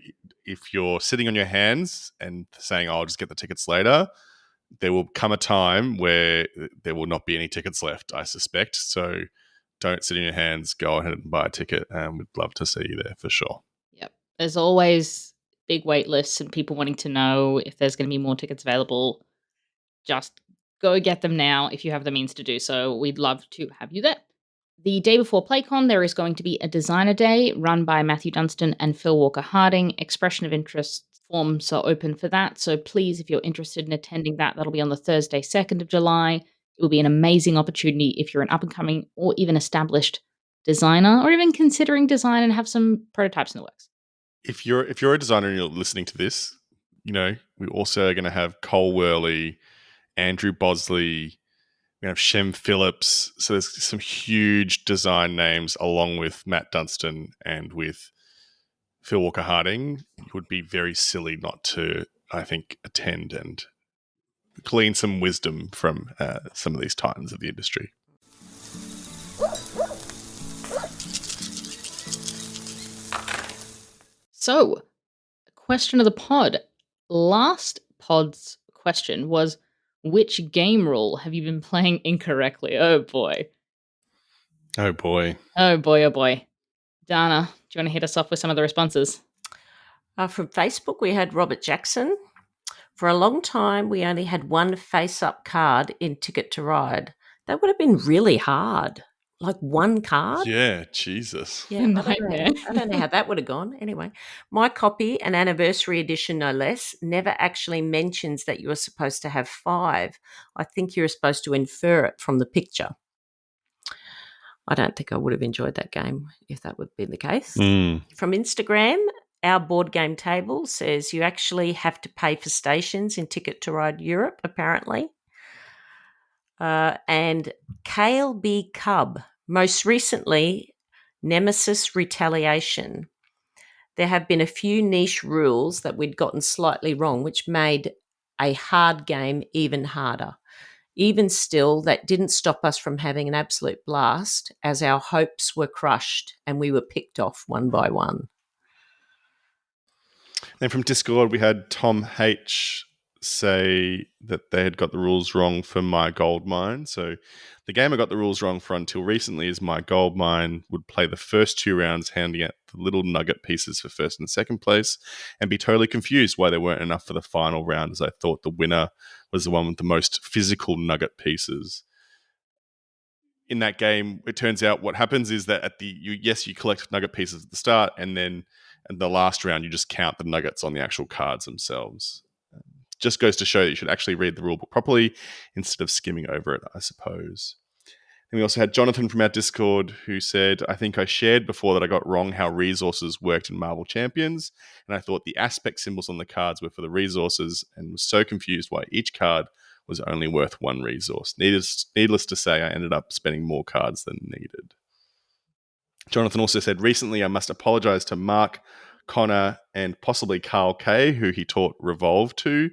if you're sitting on your hands and saying, I'll just get the tickets later, there will come a time where there will not be any tickets left, I suspect. So don't sit in your hands. Go ahead and buy a ticket. And we'd love to see you there for sure. Yep. There's always big wait lists and people wanting to know if there's going to be more tickets available. Just go get them now if you have the means to do so. We'd love to have you there. The day before PlayCon, there is going to be a designer day run by Matthew Dunstan and Phil Walker Harding. Expression of interest forms are open for that. So please, if you're interested in attending that, that'll be on the Thursday, 2nd of July. It will be an amazing opportunity if you're an up-and-coming or even established designer, or even considering design and have some prototypes in the works. If you're a designer and you're listening to this, we also are going to have Cole Worley, Andrew Bosley, we have Shem Phillips. So there's some huge design names along with Matt Dunstan and with Phil Walker Harding. It would be very silly not to, I think, attend and glean some wisdom from some of these titans of the industry. So, question of the pod. Last pod's question was, which game rule have you been playing incorrectly? Oh boy. Oh boy. Oh boy, oh boy. Dana, do you want to hit us off with some of the responses? From Facebook, we had Robert Jackson. For a long time, we only had one face-up card in Ticket to Ride. That would have been really hard. Like one card? Yeah, Jesus. Yeah, Nightmare. I don't know how that would have gone. Anyway, my copy, an anniversary edition no less, never actually mentions that you are supposed to have 5. I think you're supposed to infer it from the picture. I don't think I would have enjoyed that game if that would be the case. From Instagram, our board game table says you actually have to pay for stations in Ticket to Ride Europe, apparently. And KLB Cub, most recently, Nemesis Retaliation. There have been a few niche rules that we'd gotten slightly wrong, which made a hard game even harder. Even still, that didn't stop us from having an absolute blast as our hopes were crushed and we were picked off one by one. And from Discord, we had Tom H say that they had got the rules wrong for My Gold Mine. So the game I got the rules wrong for until recently is My Gold Mine would play the first 2 rounds handing out the little nugget pieces for first and second place and be totally confused why there weren't enough for the final round, as I thought the winner was the one with the most physical nugget pieces. In that game, it turns out what happens is that you collect nugget pieces at the start, and then in the last round, you just count the nuggets on the actual cards themselves. Just goes to show that you should actually read the rulebook properly instead of skimming over it, I suppose. And we also had Jonathan from our Discord who said, I think I shared before that I got wrong how resources worked in Marvel Champions, and I thought the aspect symbols on the cards were for the resources and was so confused why each card was only worth 1 resource. Needless to say, I ended up spending more cards than needed. Jonathan also said, recently I must apologize to Mark, Connor, and possibly Carl K, who he taught Revolve to.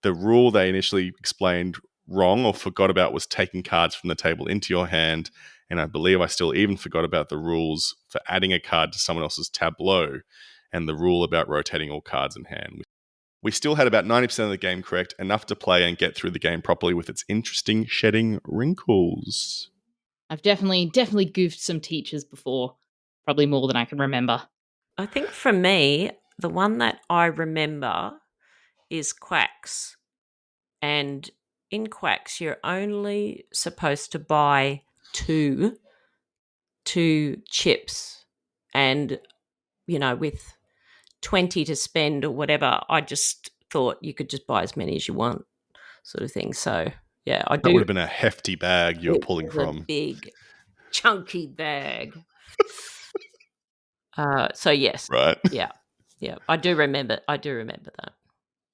The rule they initially explained wrong or forgot about was taking cards from the table into your hand, and I believe I still even forgot about the rules for adding a card to someone else's tableau and the rule about rotating all cards in hand. We still had about 90% of the game correct, enough to play and get through the game properly with its interesting shedding wrinkles. I've definitely goofed some teachers before, probably more than I can remember. I think for me, the one that I remember is Quacks. And in Quacks, you're only supposed to buy two chips. And with 20 to spend or whatever, I just thought you could just buy as many as you want, sort of thing. So, yeah, I do. That would have been a hefty bag you were It pulling was from. a big, chunky bag. So, yes. Right. Yeah. I do remember that.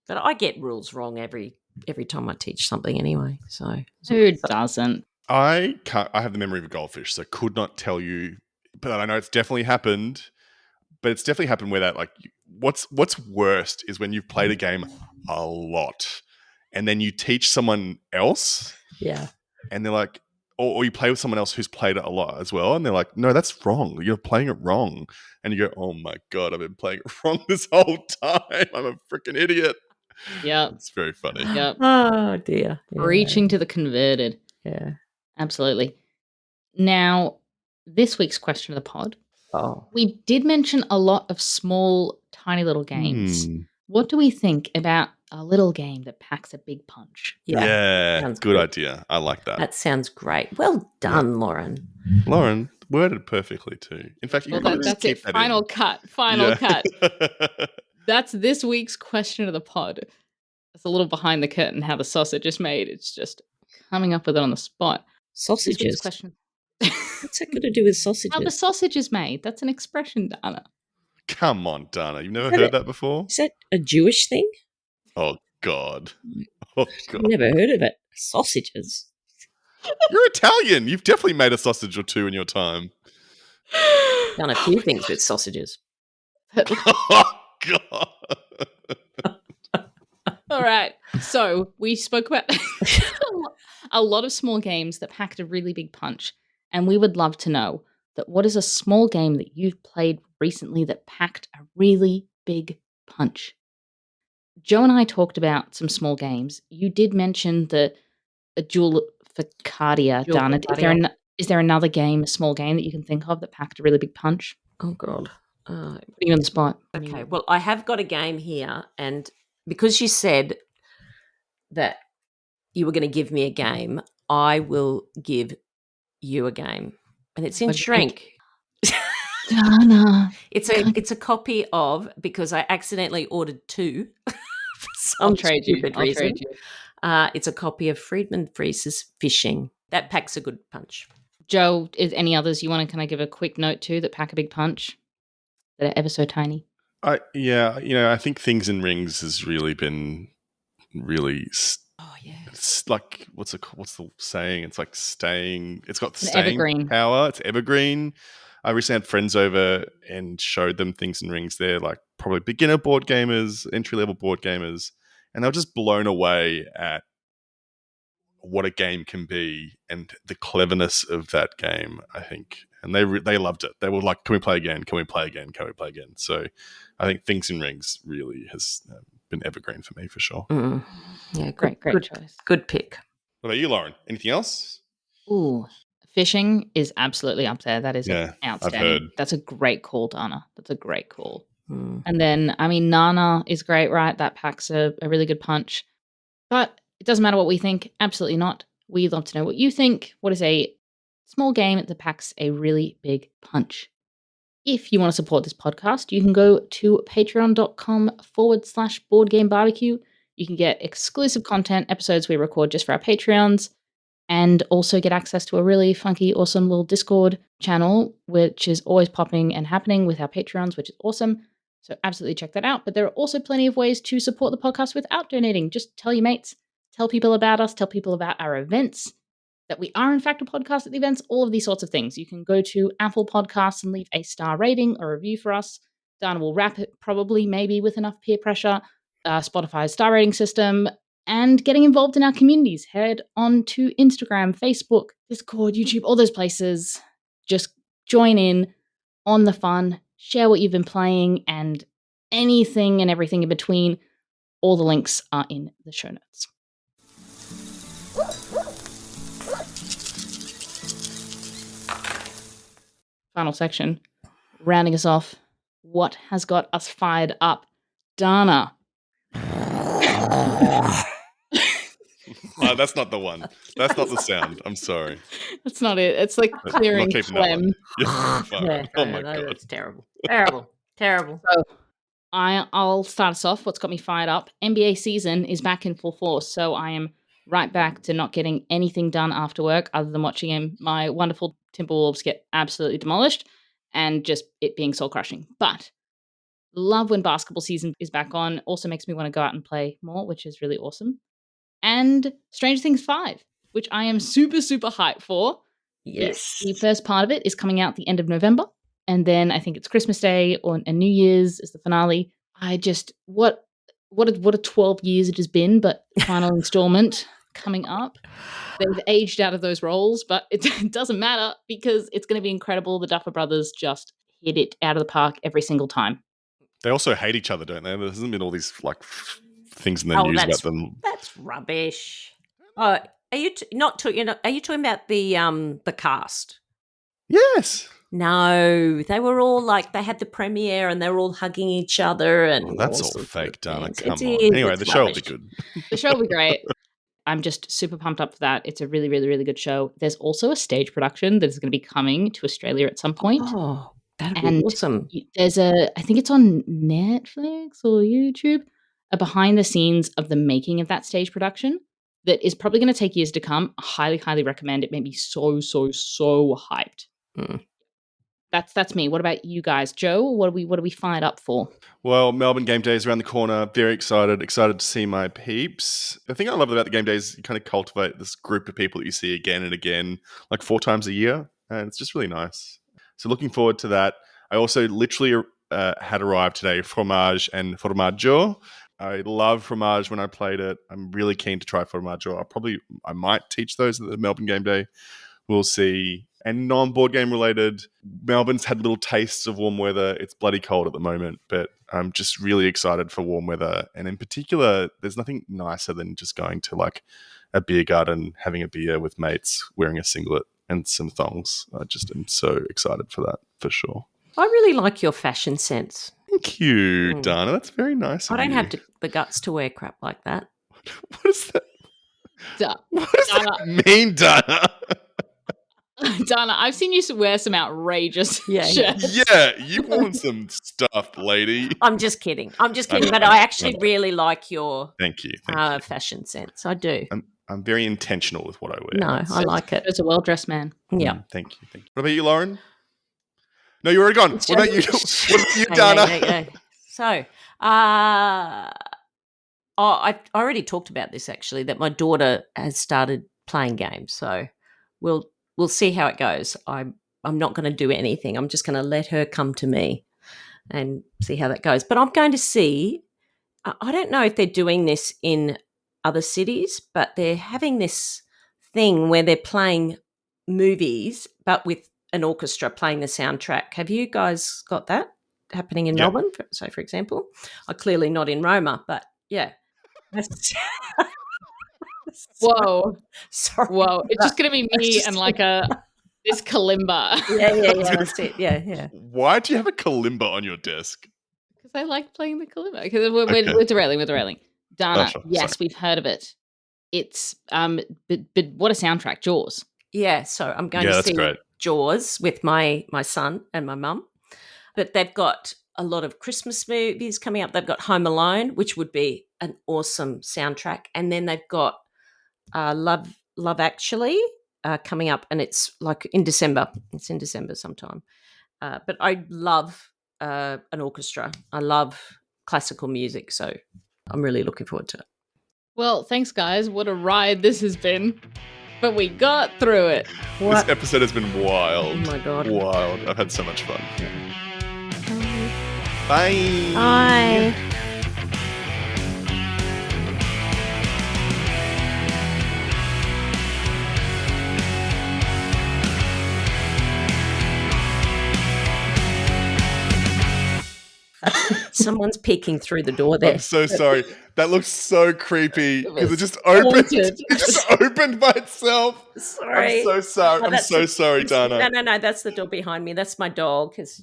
But I get rules wrong every time I teach something anyway. So Who doesn't? I have the memory of a goldfish, so could not tell you, but I know it's definitely happened. But it's definitely happened where that, like, what's worst is when you've played a game a lot and then you teach someone else. Yeah. And they're like, or you play with someone else who's played it a lot as well. And they're like, no, that's wrong. You're playing it wrong. And you go, oh my God, I've been playing it wrong this whole time. I'm a freaking idiot. Yep. It's very funny. Yep. Oh, dear. Yeah. Reaching to the converted. Yeah. Absolutely. Now, this week's question of the pod. Oh. We did mention a lot of small, tiny little games. What do we think about a little game that packs a big punch? Yeah, Sounds good idea. I like that. That sounds great. Well done, Lauren. Lauren, worded perfectly too. In fact, you Well, can that's keep it. that Final in. cut. cut. That's this week's question of the pod. It's a little behind the curtain how the sausage is made. It's just coming up with it on the spot. This week's Sausages. question. What's that got to do with sausages? How the sausage is made. That's an expression, Dana. Come on, Dana. You've never heard that before? Is that a Jewish thing? Oh, God. Oh, God. I've never heard of it. Sausages. You're Italian. You've definitely made a sausage or two in your time. Done a few things with sausages. Oh, God. All right. So we spoke about a lot of small games that packed a really big punch. And we would love to know that what is a small game that you've played recently that packed a really big punch? Joe and I talked about some small games. You did mention the Jewel Ficardia, Dana. Is there another game, a small game that you can think of that packed a really big punch? Oh, God. Putting you on the spot. Okay, well, I have got a game here, and because you said that you were going to give me a game, I will give you a game, and it's in Shrink. Dana. It's a copy of, because I accidentally ordered two for some stupid reason. It's a copy of Friedman Freese's Fishing. That packs a good punch. Joe, is any others you want to kind of give a quick note to that pack a big punch? That are ever so tiny? I think Things in Rings has really been Oh, yeah. It's like, what's the saying? It's like staying. It's got It's staying evergreen. power. It's evergreen. I recently had friends over and showed them Things in Rings. They're like probably beginner board gamers, entry level board gamers, and they were just blown away at what a game can be and the cleverness of that game, I think. And they loved it. They were like, can we play again? Can we play again? Can we play again? So I think Things in Rings really has been evergreen for me for sure. Mm. Yeah, Great choice. Good pick. What about you, Lauren? Anything else? Ooh, Fishing is absolutely up there. That is outstanding. I've heard. That's a great call, Dana. That's a great call. Mm. And then, Nana is great, right? That packs a really good punch. But it doesn't matter what we think. Absolutely not. We'd love to know what you think. What is a small game that packs a really big punch? If you want to support this podcast, you can go to patreon.com/boardgamebarbecue. You can get exclusive content, episodes we record just for our Patreons, and also get access to a really funky, awesome little Discord channel, which is always popping and happening with our Patreons, which is awesome. So absolutely check that out. But there are also plenty of ways to support the podcast without donating. Just tell your mates, tell people about us, tell people about our events, that we are in fact a podcast at the events, all of these sorts of things. You can go to Apple Podcasts and leave a star rating or review for us. Dana will wrap it probably, maybe with enough peer pressure, Spotify's star rating system, and getting involved in our communities. Head on to Instagram, Facebook, Discord, YouTube, all those places. Just join in on the fun, share what you've been playing, and anything and everything in between. All the links are in the show notes. Final section. Rounding us off, what has got us fired up? Dana. That's not the one. That's not the sound. I'm sorry. That's not it. It's like clearing phlegm. Yeah, Yeah, oh my God. That's terrible. Terrible. Terrible. So I'll start us off. What's got me fired up? NBA season is back in full force, so I am right back to not getting anything done after work other than watching my wonderful Timberwolves get absolutely demolished and just it being soul crushing. But love when basketball season is back on. Also makes me want to go out and play more, which is really awesome. And Stranger Things 5, which I am super, super hyped for. Yes. The first part of it is coming out the end of November. And then I think it's Christmas Day and New Year's is the finale. I just, what a 12 years it has been, but final installment coming up. They've aged out of those roles, but it doesn't matter because it's going to be incredible. The Duffer Brothers just hit it out of the park every single time. They also hate each other, don't they? There hasn't been all these like things in the news about them. That's rubbish. Oh, are you not talking? Are you talking about the cast? Yes. No, they were all like they had the premiere and they were all hugging each other and That's all sorts of fake, Dana. things. Come It on. is, Anyway, it's the show will be rubbish. good. The show will be great. I'm just super pumped up for that. It's a really, really, really good show. There's also a stage production that is going to be coming to Australia at some point. Oh, that'd be And awesome. there's I think it's on Netflix or YouTube, a behind the scenes of the making of that stage production that is probably going to take years to come. I highly, highly recommend it. Made me so, so, so hyped. Mm. That's me. What about you guys, Joe? What are we fired up for? Well, Melbourne Game Day is around the corner. Very excited to see my peeps. The thing I love about the game day is you kind of cultivate this group of people that you see again and again, like 4 times a year, and it's just really nice. So looking forward to that. I also literally had arrived today fromage and formaggio. I love fromage when I played it. I'm really keen to try formaggio. I might teach those at the Melbourne Game Day. We'll see. And non-board game related, Melbourne's had little tastes of warm weather. It's bloody cold at the moment, but I'm just really excited for warm weather. And in particular, there's nothing nicer than just going to like a beer garden, having a beer with mates, wearing a singlet and some thongs. I just am so excited for that, for sure. I really like your fashion sense. Thank you, Dana. That's very nice of I don't you. have the guts to wear crap like that. What is that? What does Dana. that mean, Dana? Dana, I've seen you wear some outrageous shirts. Yeah, you've worn some stuff, lady. I'm just kidding. But I actually really like your Thank you. fashion sense. I do. I'm very intentional with what I wear. No, I like it. It's a well-dressed man. Yeah. Thank you. What about you, Lauren? No, you're already gone. What about you? What about you, Dana? Yeah. So, I already talked about this actually, that my daughter has started playing games. So we'll see how it goes. I'm not going to do anything. I'm just going to let her come to me and see how that goes. But I'm going to see. I don't know if they're doing this in other cities, but they're having this thing where they're playing movies, but with an orchestra playing the soundtrack. Have you guys got that happening in Melbourne? So, for example, clearly not in Roma, but yeah. Whoa. Sorry. Whoa. It's just going to be me and like this kalimba. Yeah, that's it. Yeah. Why do you have a kalimba on your desk? Because I like playing the kalimba. Because we're derailing. Dana, yes, sorry. we've heard of it. It's but what a soundtrack, Jaws. Yeah, so I'm going to see Jaws with my son and my mum. But they've got a lot of Christmas movies coming up. They've got Home Alone, which would be an awesome soundtrack. And then they've got Love Actually coming up, and it's like in December. It's in December sometime. But I love an orchestra. I love classical music, so I'm really looking forward to it. Well, thanks, guys. What a ride this has been. But we got through it. This episode has been wild. Oh, my God. Wild. I've had so much fun. Bye. Bye. Someone's peeking through the door there. I'm so sorry. That looks so creepy because it just opened. It just opened by itself. Sorry. I'm so sorry. I'm so sorry, Dana. No. That's the door behind me. That's my dog. It's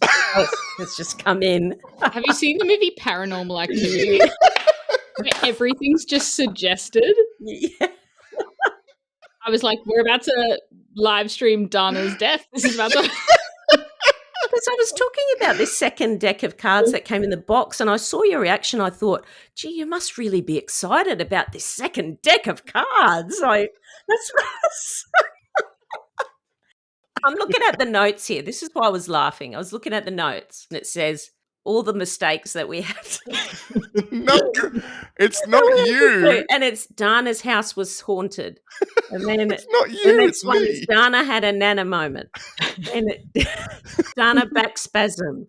just come in. Have you seen the movie Paranormal Activity? Where everything's just suggested. Yeah. I was like, we're about to live stream Dana's death. This is about to. Because I was talking about this second deck of cards that came in the box, and I saw your reaction. I thought, gee, you must really be excited about this second deck of cards. That's I'm looking at the notes here. This is why I was laughing. I was looking at the notes, and it says all the mistakes that we have. No, it's not you. And it's Dana's house was haunted. And then It's not you, the next it's one me. is Dana had a Nana moment. And Dana back spasm.